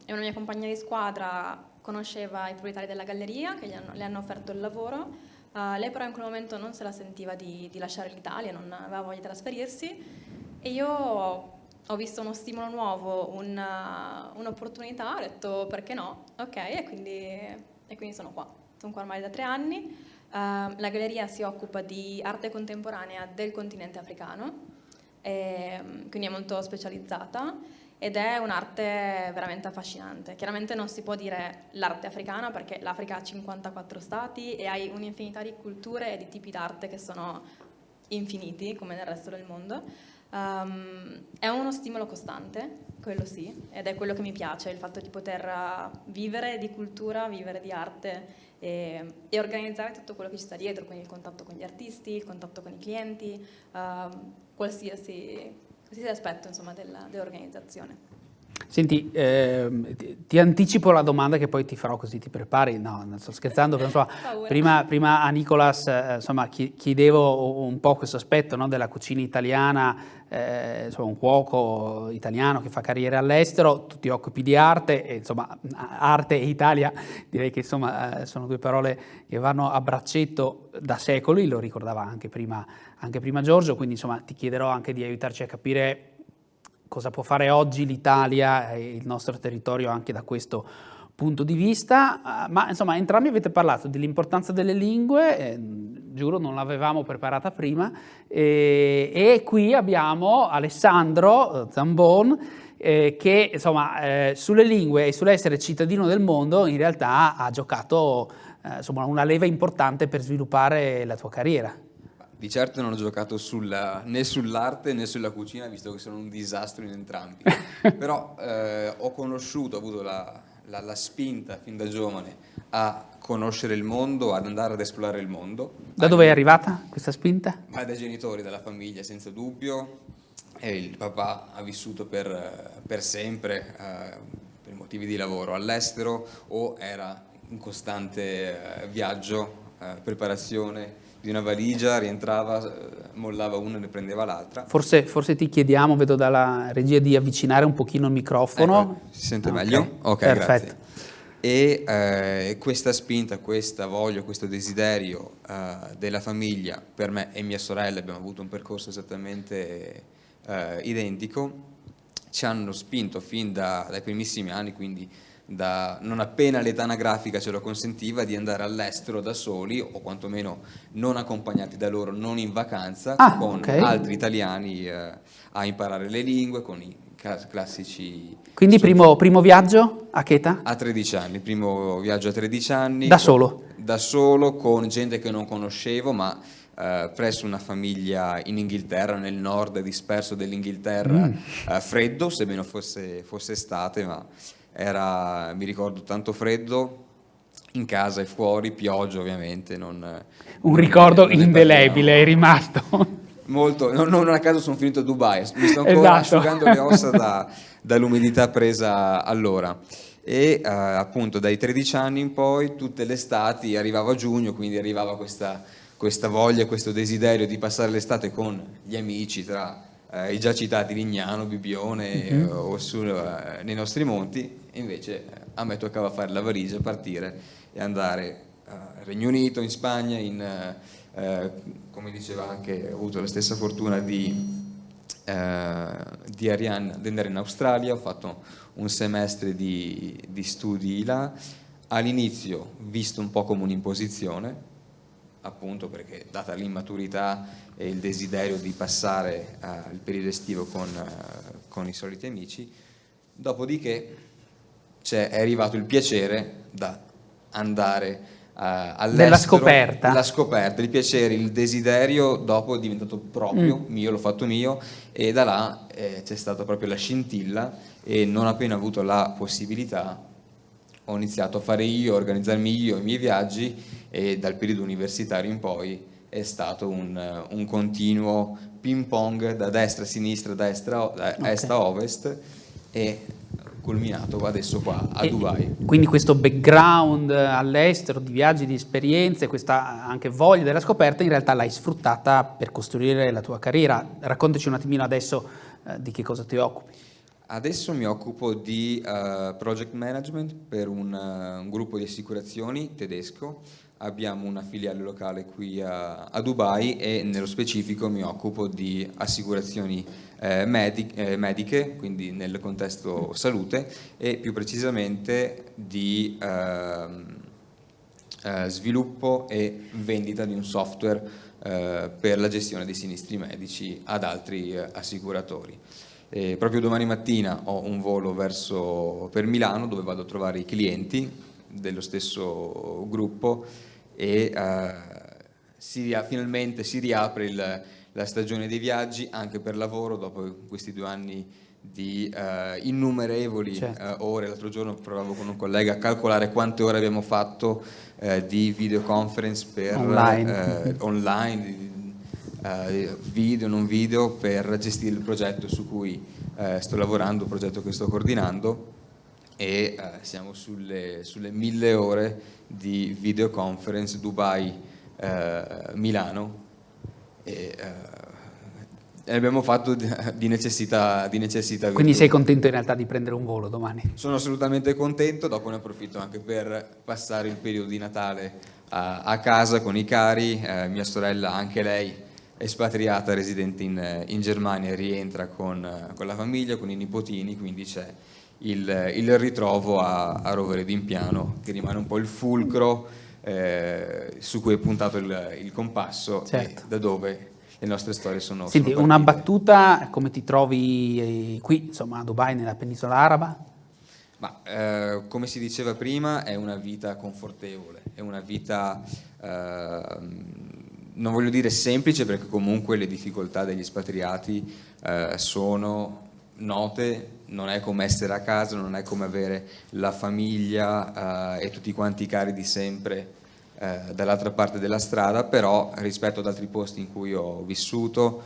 una mia compagna di squadra conosceva i proprietari della galleria che le hanno offerto il lavoro. Lei però in quel momento non se la sentiva di lasciare l'Italia, non aveva voglia di trasferirsi e io ho visto uno stimolo nuovo, un'opportunità, ho detto perché no, ok, e quindi sono qua. Sono qua ormai da 3 anni. La galleria si occupa di arte contemporanea del continente africano, quindi è molto specializzata ed è un'arte veramente affascinante. Chiaramente non si può dire l'arte africana perché l'Africa ha 54 stati e hai un'infinità di culture e di tipi d'arte che sono infiniti, come nel resto del mondo. È uno stimolo costante, quello sì, ed è quello che mi piace, il fatto di poter vivere di cultura, vivere di arte e organizzare tutto quello che ci sta dietro, quindi il contatto con gli artisti, il contatto con i clienti, qualsiasi aspetto insomma, dell'organizzazione. Senti, ti anticipo la domanda che poi ti farò così ti prepari. No, non sto scherzando, però, insomma, prima a Nicolas insomma, chiedevo un po' questo aspetto, no, della cucina italiana, insomma, un cuoco italiano che fa carriera all'estero, tu ti occupi di arte, e, insomma, arte e Italia direi che insomma, sono due parole che vanno a braccetto da secoli, lo ricordava anche prima Giorgio, quindi insomma, ti chiederò anche di aiutarci a capire cosa può fare oggi l'Italia e il nostro territorio anche da questo punto di vista, ma insomma entrambi avete parlato dell'importanza delle lingue, giuro non l'avevamo preparata prima, e qui abbiamo Alessandro Zambon che insomma sulle lingue e sull'essere cittadino del mondo in realtà ha giocato insomma, una leva importante per sviluppare la tua carriera. Di certo non ho giocato né sull'arte né sulla cucina, visto che sono un disastro in entrambi. Però ho avuto la spinta fin da giovane a conoscere il mondo, ad andare ad esplorare il mondo. Da dove è arrivata questa spinta? Ma dai genitori, dalla famiglia, senza dubbio. E il papà ha vissuto per sempre, per motivi di lavoro, all'estero o era in costante viaggio, preparazione di una valigia, rientrava, mollava una e ne prendeva l'altra. Forse ti chiediamo, vedo dalla regia, di avvicinare un pochino il microfono. Ecco, si sente meglio? Ok, perfetto. Grazie. E questa spinta, questa voglia, questo desiderio della famiglia, per me e mia sorella, abbiamo avuto un percorso esattamente identico, ci hanno spinto fin dai primissimi anni, quindi non appena l'età anagrafica ce lo consentiva, di andare all'estero da soli o quantomeno non accompagnati da loro, non in vacanza, con altri italiani a imparare le lingue, con i classici... Quindi primo viaggio a che età? A 13 anni, primo viaggio a 13 anni. Da solo? Da solo, con gente che non conoscevo, ma presso una famiglia in Inghilterra, nel nord disperso dell'Inghilterra, freddo, sebbene fosse estate, ma mi ricordo tanto freddo, in casa e fuori, pioggia ovviamente. Un ricordo indelebile è rimasto. Molto, non a caso sono finito a Dubai, mi sto ancora asciugando le ossa dall'umidità presa allora. E appunto dai 13 anni in poi, tutte le estati, arrivava giugno, quindi arrivava questa voglia, questo desiderio di passare l'estate con gli amici, tra i già citati Lignano, Bibbione o nei nostri monti. Invece a me toccava fare la valigia, partire e andare al Regno Unito, in Spagna, come diceva anche, ho avuto la stessa fortuna di andare in Australia, ho fatto un semestre di studi là, all'inizio visto un po' come un'imposizione, appunto perché data l'immaturità e il desiderio di passare il periodo estivo con i soliti amici, dopodiché è arrivato il piacere da andare all'estero. La scoperta, il piacere, il desiderio, dopo è diventato proprio mio, l'ho fatto mio, e da là c'è stata proprio la scintilla, e non appena avuto la possibilità ho iniziato a fare io, a organizzarmi io i miei viaggi, e dal periodo universitario in poi è stato un continuo ping pong da destra a sinistra, da est a ovest, e culminato adesso qua a Dubai. Quindi questo background all'estero, di viaggi, di esperienze, questa anche voglia della scoperta, in realtà l'hai sfruttata per costruire la tua carriera. Raccontaci un attimino adesso di che cosa ti occupi. Adesso mi occupo di project management per un gruppo di assicurazioni tedesco. Abbiamo una filiale locale qui a Dubai e nello specifico mi occupo di assicurazioni mediche, quindi nel contesto salute, e più precisamente di sviluppo e vendita di un software per la gestione dei sinistri medici ad altri assicuratori. E proprio domani mattina ho un volo per Milano, dove vado a trovare i clienti dello stesso gruppo e finalmente si riapre la stagione dei viaggi anche per lavoro dopo questi 2 anni di innumerevoli ore. L'altro giorno provavo con un collega a calcolare quante ore abbiamo fatto di videoconference online, video, non video, per gestire il progetto su cui sto lavorando, il progetto che sto coordinando, e siamo sulle 1000 ore di videoconference Dubai-Milano, e abbiamo fatto di necessità Quindi sei contento in realtà di prendere un volo domani? Sono assolutamente contento, dopo ne approfitto anche per passare il periodo di Natale a casa con i cari. Mia sorella, anche lei espatriata, residente in Germania, rientra con la famiglia, con i nipotini, quindi c'è il ritrovo a Rovere d'Impiano, che rimane un po' il fulcro su cui è puntato il compasso, e da dove le nostre storie sono Senti, partite. una battuta: come ti trovi qui, insomma, a Dubai, nella penisola araba? Ma come si diceva prima, è una vita confortevole, è una vita non voglio dire semplice, perché comunque le difficoltà degli espatriati sono note. Non è come essere a casa, non è come avere la famiglia e tutti quanti i cari di sempre dall'altra parte della strada, però rispetto ad altri posti in cui ho vissuto,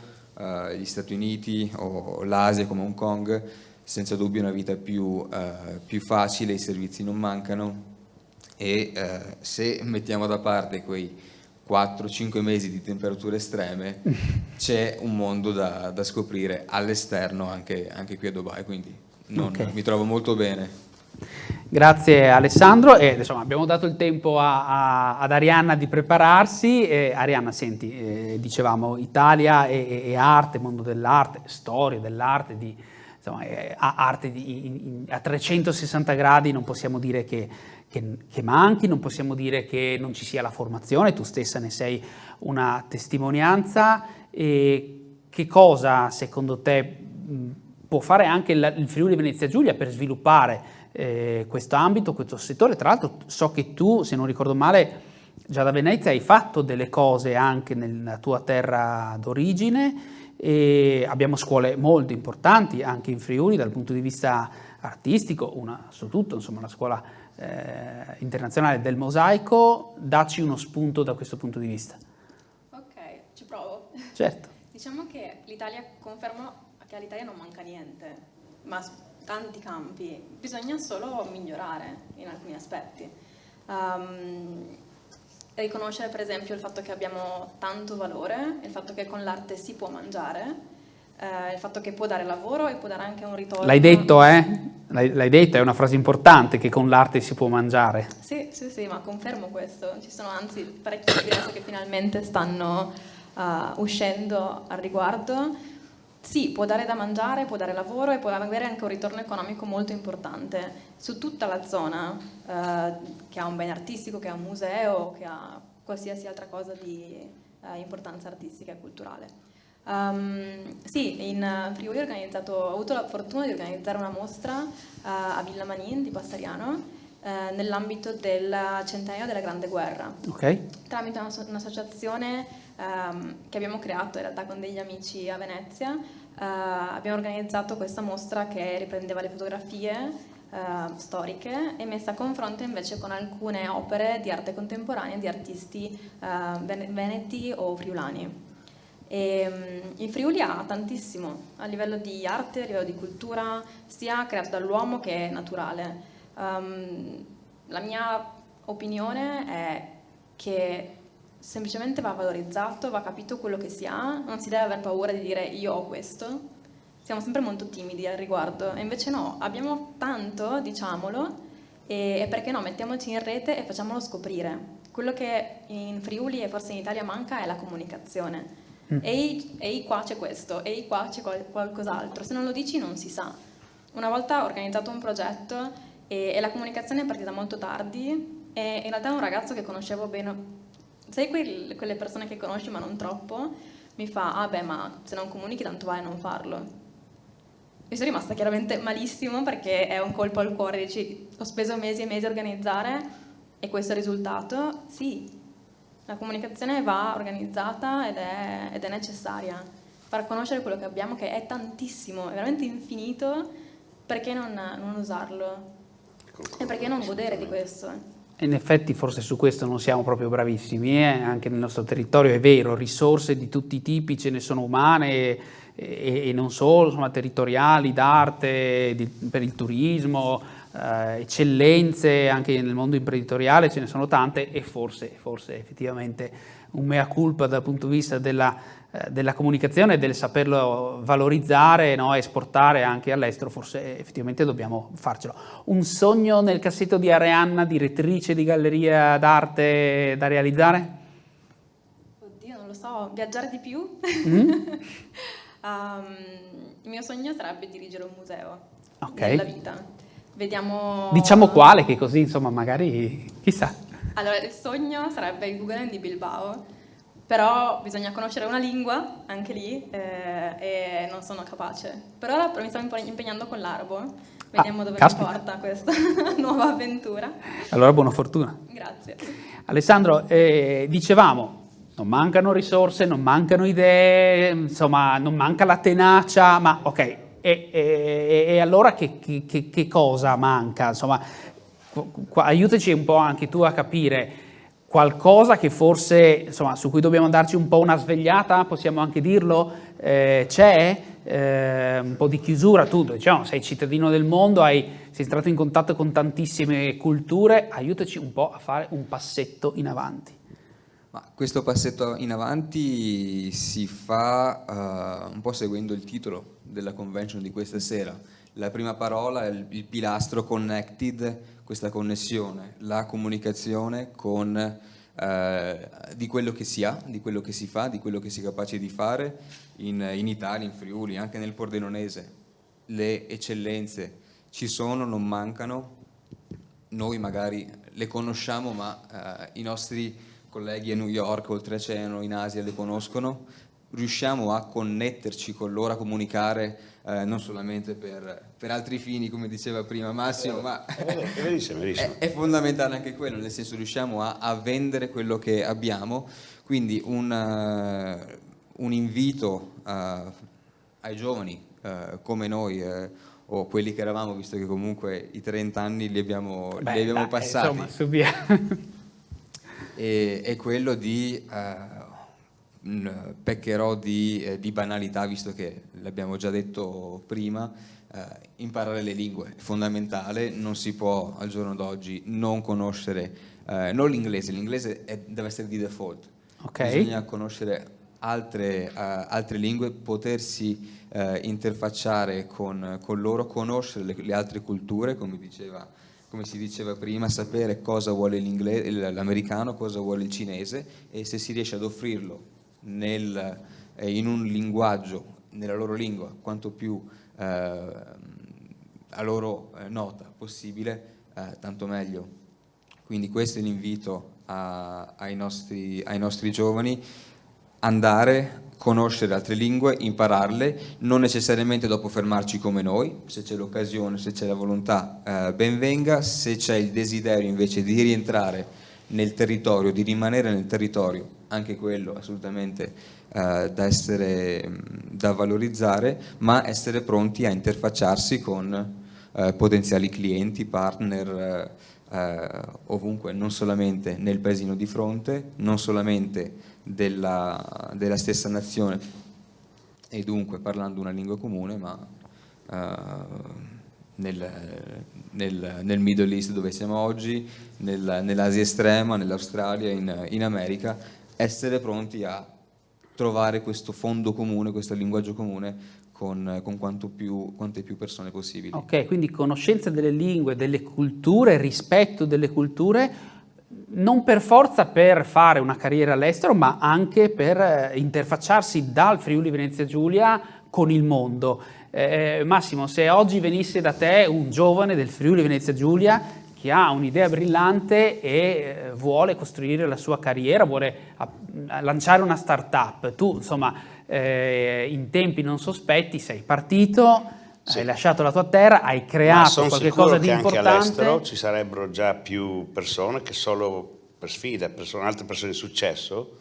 gli Stati Uniti o l'Asia come Hong Kong, senza dubbio è una vita più facile, i servizi non mancano, e se mettiamo da parte quei 4-5 mesi di temperature estreme, c'è un mondo da scoprire all'esterno anche qui a Dubai, quindi mi trovo molto bene. Grazie Alessandro, e insomma abbiamo dato il tempo ad Arianna di prepararsi. Arianna, senti, dicevamo Italia e arte, mondo dell'arte, storia dell'arte, insomma, arte a 360 gradi. Non possiamo dire che manchi, non possiamo dire che non ci sia la formazione, tu stessa ne sei una testimonianza. E che cosa secondo te può fare anche il Friuli Venezia Giulia per sviluppare questo ambito, questo settore? Tra l'altro so che tu, se non ricordo male, già da Venezia hai fatto delle cose anche nella tua terra d'origine, e abbiamo scuole molto importanti anche in Friuli dal punto di vista artistico, una su tutto, insomma, la scuola internazionale del mosaico. Dacci uno spunto da questo punto di vista. Ok, ci provo. Certo. Diciamo che l'Italia, confermo che all'Italia non manca niente, ma tanti campi, bisogna solo migliorare in alcuni aspetti. Riconoscere per esempio il fatto che abbiamo tanto valore, il fatto che con l'arte si può mangiare, il fatto che può dare lavoro e può dare anche un ritorno. L'hai detto, L'hai detto, è una frase importante, che con l'arte si può mangiare. Sì, ma confermo questo. Ci sono anzi parecchie esperienze che finalmente stanno uscendo al riguardo. Sì, può dare da mangiare, può dare lavoro e può avere anche un ritorno economico molto importante su tutta la zona che ha un bene artistico, che ha un museo, che ha qualsiasi altra cosa di importanza artistica e culturale. Sì, in Friuli ho avuto la fortuna di organizzare una mostra a Villa Manin di Passariano nell'ambito del centenario della Grande Guerra, tramite un'associazione che abbiamo creato in realtà con degli amici a Venezia. Abbiamo organizzato questa mostra che riprendeva le fotografie storiche e messa a confronto invece con alcune opere di arte contemporanea di artisti veneti o friulani. E il Friuli ha tantissimo a livello di arte, a livello di cultura, sia creato dall'uomo che naturale. La mia opinione è che semplicemente va valorizzato, va capito quello che si ha, non si deve aver paura di dire io ho questo. Siamo sempre molto timidi al riguardo, e invece no, abbiamo tanto, diciamolo, e perché no, mettiamoci in rete e facciamolo scoprire. Quello che in Friuli e forse in Italia manca è la comunicazione. Ehi, qua c'è questo, ehi, qua c'è qualcos'altro. Se non lo dici non si sa. Una volta ho organizzato un progetto e la comunicazione è partita molto tardi, e in realtà un ragazzo che conoscevo bene, sai quelle persone che conosci ma non troppo, mi fa, beh, ma se non comunichi tanto vale a non farlo. Io sono rimasta chiaramente malissimo, perché è un colpo al cuore, dici, ho speso mesi e mesi a organizzare e questo è il risultato. Sì, la comunicazione va organizzata ed è necessaria. Far conoscere quello che abbiamo, che è tantissimo, è veramente infinito, perché non usarlo? E perché non godere di questo? In effetti forse su questo non siamo proprio bravissimi, anche nel nostro territorio è vero, risorse di tutti i tipi ce ne sono, umane e non solo, insomma, territoriali, d'arte, per il turismo, eccellenze anche nel mondo imprenditoriale ce ne sono tante, e forse effettivamente un mea culpa dal punto di vista della comunicazione e del saperlo valorizzare, no? Esportare anche all'estero, forse effettivamente dobbiamo farcelo. Un sogno nel cassetto di Arianna, direttrice di galleria d'arte, da realizzare? Oddio, non lo so, viaggiare di più? Il mio sogno sarebbe dirigere un museo nella vita. Vediamo... Diciamo quale, che così insomma magari chissà. Allora, il sogno sarebbe il Guggenheim di Bilbao, però bisogna conoscere una lingua, anche lì, e non sono capace. Per ora mi sto impegnando con l'arabo, vediamo dove mi porta questa nuova avventura. Allora buona fortuna. Grazie. Alessandro, dicevamo, non mancano risorse, non mancano idee, insomma non manca la tenacia, ma ok, e allora che cosa manca? Insomma, aiutaci un po' anche tu a capire qualcosa che forse, insomma, su cui dobbiamo darci un po' una svegliata, possiamo anche dirlo, c'è un po' di chiusura, tu diciamo, sei cittadino del mondo, sei entrato in contatto con tantissime culture, aiutaci un po' a fare un passetto in avanti. Ma questo passetto in avanti si fa un po' seguendo il titolo della convention di questa sera. La prima parola è il pilastro connected, questa connessione, la comunicazione con di quello che si ha, di quello che si fa, di quello che si è capace di fare in Italia, in Friuli, anche nel Pordenonese. Le eccellenze ci sono, non mancano, noi magari le conosciamo, ma i nostri colleghi a New York, oltreoceano, in Asia le conoscono, riusciamo a connetterci con loro, a comunicare non solamente per altri fini, come diceva prima Massimo, ma è fondamentale anche quello, nel senso riusciamo a vendere quello che abbiamo, quindi un invito ai giovani come noi, o quelli che eravamo, visto che comunque i 30 anni li abbiamo passati. Insomma, su via. È quello di, peccherò di banalità, visto che l'abbiamo già detto prima, imparare le lingue è fondamentale, non si può al giorno d'oggi non conoscere, non l'inglese deve essere di default, bisogna conoscere altre lingue, potersi interfacciare con loro, conoscere le altre culture, come si diceva prima, sapere cosa vuole l'americano, cosa vuole il cinese, e se si riesce ad offrirlo in un linguaggio, nella loro lingua, quanto più a loro nota possibile, tanto meglio. Quindi questo è l'invito ai nostri giovani: andare, conoscere altre lingue, impararle, non necessariamente dopo fermarci come noi, se c'è l'occasione, se c'è la volontà, ben venga, se c'è il desiderio invece di rientrare nel territorio, di rimanere nel territorio, anche quello assolutamente da valorizzare, ma essere pronti a interfacciarsi con potenziali clienti, partner, ovunque, non solamente nel paesino di fronte, non solamente della stessa nazione, e dunque parlando una lingua comune, ma nel Middle East dove siamo oggi, nell'Asia estrema, nell'Australia, in America, essere pronti a trovare questo fondo comune, questo linguaggio comune con quante più persone possibili. Ok, quindi conoscenza delle lingue, delle culture, rispetto delle culture, non per forza per fare una carriera all'estero, ma anche per interfacciarsi dal Friuli Venezia Giulia con il mondo. Massimo, se oggi venisse da te un giovane del Friuli Venezia Giulia che ha un'idea brillante e vuole costruire la sua carriera, vuole lanciare una startup, tu insomma in tempi non sospetti sei partito, sì, hai lasciato la tua terra, hai creato qualcosa di importante. Anche all'estero ci sarebbero già più persone che solo per sfida, altre persone di successo,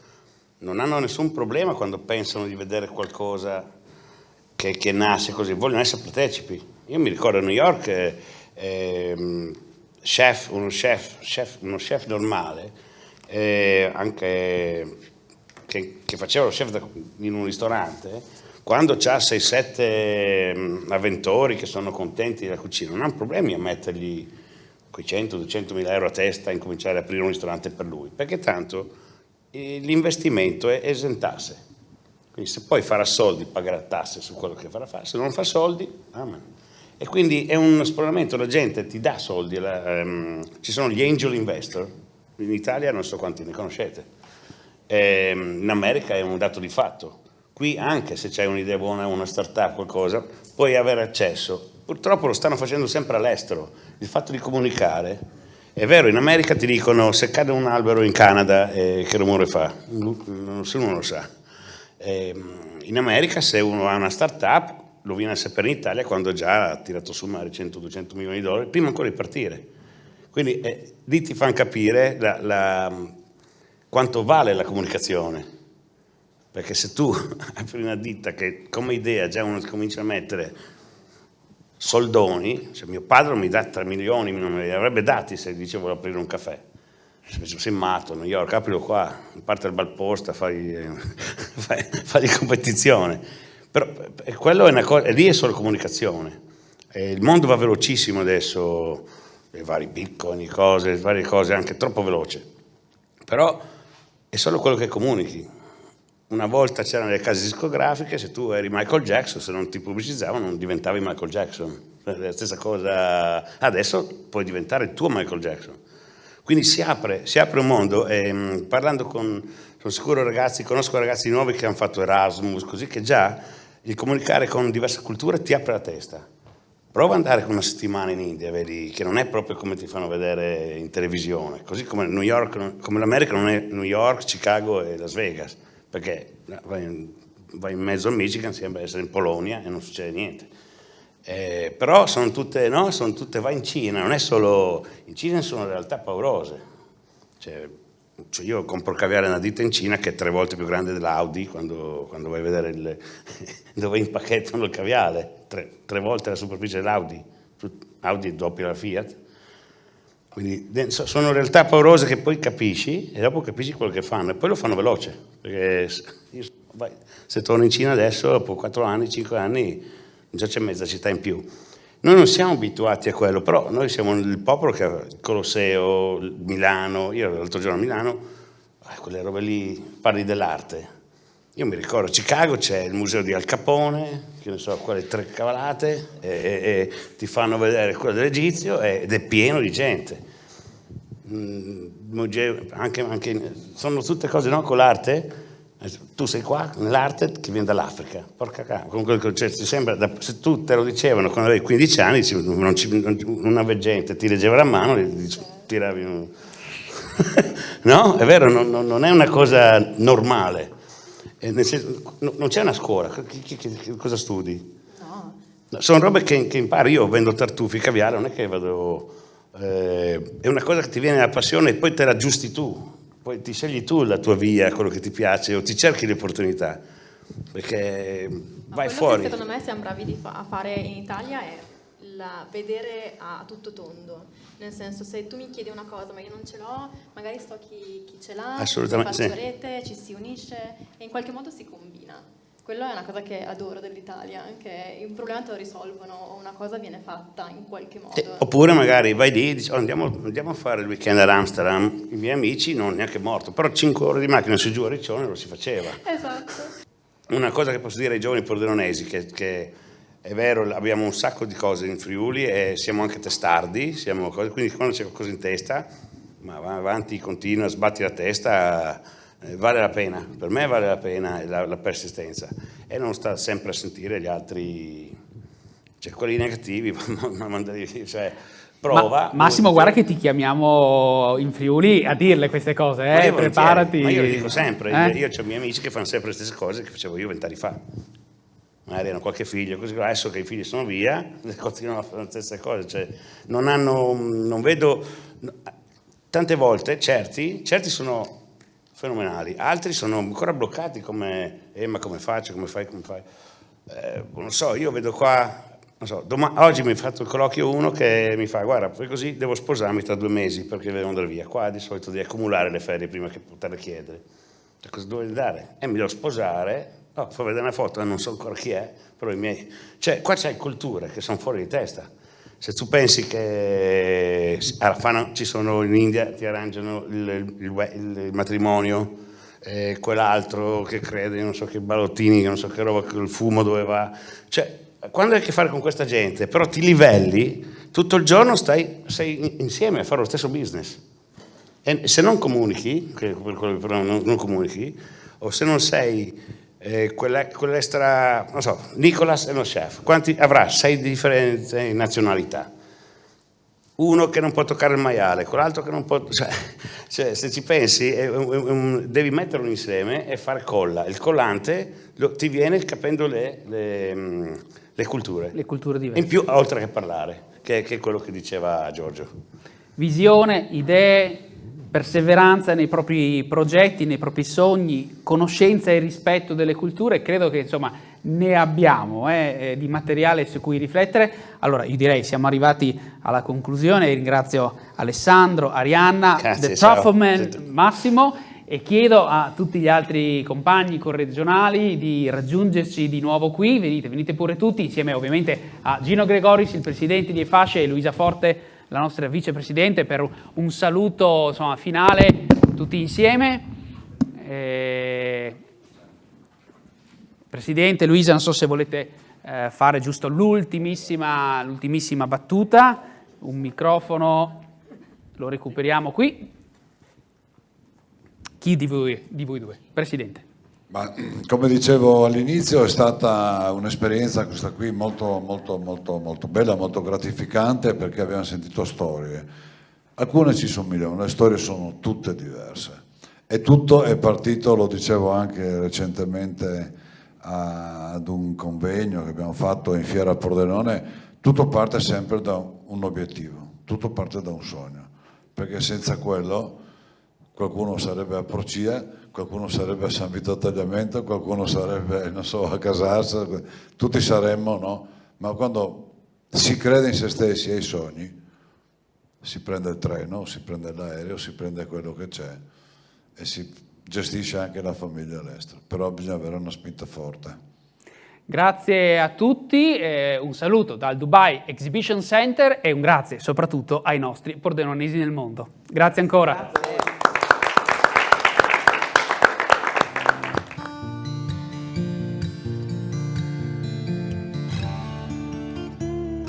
non hanno nessun problema quando pensano di vedere qualcosa che nasce così, vogliono essere partecipi. Io mi ricordo a New York, uno chef normale, anche che faceva lo chef in un ristorante, quando c'ha 6-7 avventori che sono contenti della cucina, non ha problemi a mettergli quei 100-200 mila euro a testa e incominciare ad aprire un ristorante per lui, perché tanto l'investimento è esentasse. Quindi se poi farà soldi pagherà tasse su quello che farà fare, se non fa soldi, amen. E quindi è un esploramento, la gente ti dà soldi, ci sono gli angel investor, in Italia non so quanti ne conoscete, in America è un dato di fatto, qui anche se c'hai un'idea buona, una startup, qualcosa, puoi avere accesso, purtroppo lo stanno facendo sempre all'estero, il fatto di comunicare, è vero, in America ti dicono se cade un albero in Canada che rumore fa, nessuno lo sa, in America se uno ha una startup lo viene a sapere in Italia quando già ha tirato su magari 100-200 milioni di dollari, prima ancora di partire. Quindi lì ti fanno capire quanto vale la comunicazione, perché se tu apri una ditta che come idea già uno comincia a mettere soldoni, cioè mio padre mi dà 3 milioni, non me li avrebbe dati se dicevo volevo aprire un caffè. Sei matto, New York, aprilo qua, parte il balposta, fai competizione. Però quello è una cosa, e lì è solo comunicazione. Il mondo va velocissimo adesso, i vari bitcoin, varie cose, anche troppo veloce. Però è solo quello che comunichi. Una volta c'erano le case discografiche, se tu eri Michael Jackson, se non ti pubblicizzavano non diventavi Michael Jackson. È la stessa cosa, adesso puoi diventare il tuo Michael Jackson. Quindi si apre un mondo, e parlando sono sicuro conosco ragazzi nuovi che hanno fatto Erasmus, così che già il comunicare con diverse culture ti apre la testa. Prova ad andare con una settimana in India, vedi che non è proprio come ti fanno vedere in televisione, così come New York, come l'America non è New York, Chicago e Las Vegas, perché vai in mezzo al Michigan, sembra essere in Polonia e non succede niente. Però sono tutte, vai in Cina, non è solo, in Cina sono realtà paurose, cioè io compro caviale in una ditta in Cina che è 3 volte più grande dell'Audi quando vai a vedere dove impacchettano il caviale, 3 volte la superficie dell'Audi, Audi è doppia la Fiat, quindi sono realtà paurose che poi capisci e dopo capisci quello che fanno e poi lo fanno veloce, perché se torno in Cina adesso dopo 4 anni, 5 anni già c'è mezza città in più. Noi non siamo abituati a quello, però noi siamo il popolo che ha il Colosseo, Milano, io l'altro giorno a Milano, quelle robe lì, parli dell'arte. Io mi ricordo, a Chicago c'è il museo di Al Capone, che ne so, quelle 3 cavalate, e ti fanno vedere quello dell'Egizio ed è pieno di gente. Anche, sono tutte cose, no, con l'arte. Tu sei qua nell'arte che viene dall'Africa, porca cacchio, cioè, sembra, se tu te lo dicevano quando avevi 15 anni, non avevi gente, ti leggeva la mano e tiravi un... No? È vero, non è una cosa normale, nel senso, non c'è una scuola, cosa studi? No. Sono robe che impari, io vendo tartufi, caviale, non è che vado... è una cosa che ti viene la passione e poi te la aggiusti tu. Poi ti scegli tu la tua via, quello che ti piace, o ti cerchi le opportunità, perché vai fuori. Quello che secondo me siamo bravi a fare in Italia è sul vedere a tutto tondo, nel senso, se tu mi chiedi una cosa ma io non ce l'ho, magari so chi ce l'ha, Assolutamente, faccio sì. rete, ci si unisce e in qualche modo si combina. Quello è una cosa che adoro dell'Italia, che un problema te lo risolvono o una cosa viene fatta in qualche modo. Oppure magari vai lì e dici andiamo a fare il weekend ad Amsterdam, i miei amici non neanche morto, però 5 ore di macchina su giù a Riccione lo si faceva. Esatto. Una cosa che posso dire ai giovani pordenonesi che è vero, abbiamo un sacco di cose in Friuli e siamo anche testardi, quindi quando c'è qualcosa in testa, ma va avanti, continua, sbatti la testa, vale la pena, per me vale la pena la persistenza e non sta sempre a sentire gli altri, cioè quelli negativi, cioè prova. Massimo, guarda che ti chiamiamo in Friuli a dirle queste cose, preparati. Ma io le dico sempre, io ho i miei amici che fanno sempre le stesse cose che facevo io 20 anni fa. Magari hanno qualche figlio, così adesso che i figli sono via, continuano a fare le stesse cose, cioè non vedo, tante volte certi sono fenomenali, altri sono ancora bloccati come, ma come faccio, come fai? Non so, io vedo qua, non so, oggi mi ha fatto il colloquio uno che mi fa, guarda, poi così devo sposarmi tra 2 mesi perché devo andare via, qua di solito devi accumulare le ferie prima che poterle chiedere, cioè, cosa dovevi dare? Mi devo sposare. No, fa vedere una foto, non so ancora chi è, però i miei... Cioè, qua c'è culture che sono fuori di testa. Se tu pensi che ci sono in India, ti arrangiano il matrimonio, quell'altro che crede, non so che ballottini, non so che roba, il fumo dove va... Cioè, quando hai a che fare con questa gente, però ti livelli, tutto il giorno sei insieme a fare lo stesso business. E se non comunichi, però non comunichi, o se non sei... quell'extra, non so, Nicolas è uno chef, quanti avrà? 6 differenti nazionalità, uno che non può toccare il maiale, quell'altro che non può, cioè se ci pensi devi metterlo insieme e fare colla, il collante ti viene capendo le culture diverse, in più, oltre che parlare, che è quello che diceva Giorgio. Visione, idee, perseveranza nei propri progetti, nei propri sogni, conoscenza e rispetto delle culture, credo che insomma ne abbiamo di materiale su cui riflettere. Allora io direi siamo arrivati alla conclusione, ringrazio Alessandro, Arianna, Grazie, The Truffleman, Massimo, e chiedo a tutti gli altri compagni corregionali di raggiungerci di nuovo qui, venite pure tutti, insieme ovviamente a Gino Gregoris, il presidente di EFASCE, e Luisa Forte, la nostra vicepresidente, per un saluto insomma, finale tutti insieme. Presidente, Luisa, non so se volete fare giusto l'ultimissima battuta, un microfono lo recuperiamo qui. Chi di voi due? Presidente. Ma, come dicevo all'inizio, è stata un'esperienza questa qui molto, molto, molto, molto bella, molto gratificante, perché abbiamo sentito storie. Alcune ci somigliano, le storie sono tutte diverse. E tutto è partito, lo dicevo anche recentemente ad un convegno che abbiamo fatto in Fiera Pordenone, tutto parte sempre da un obiettivo, tutto parte da un sogno, perché senza quello qualcuno sarebbe a Procia, qualcuno sarebbe a San Vito Tagliamento, qualcuno sarebbe, non so, a Casarsa, tutti saremmo, no? Ma quando si crede in se stessi e ai sogni, si prende il treno, si prende l'aereo, si prende quello che c'è e si gestisce anche la famiglia all'estero, però bisogna avere una spinta forte. Grazie a tutti, un saluto dal Dubai Exhibition Center e un grazie soprattutto ai nostri pordenonesi nel mondo. Grazie ancora. Grazie.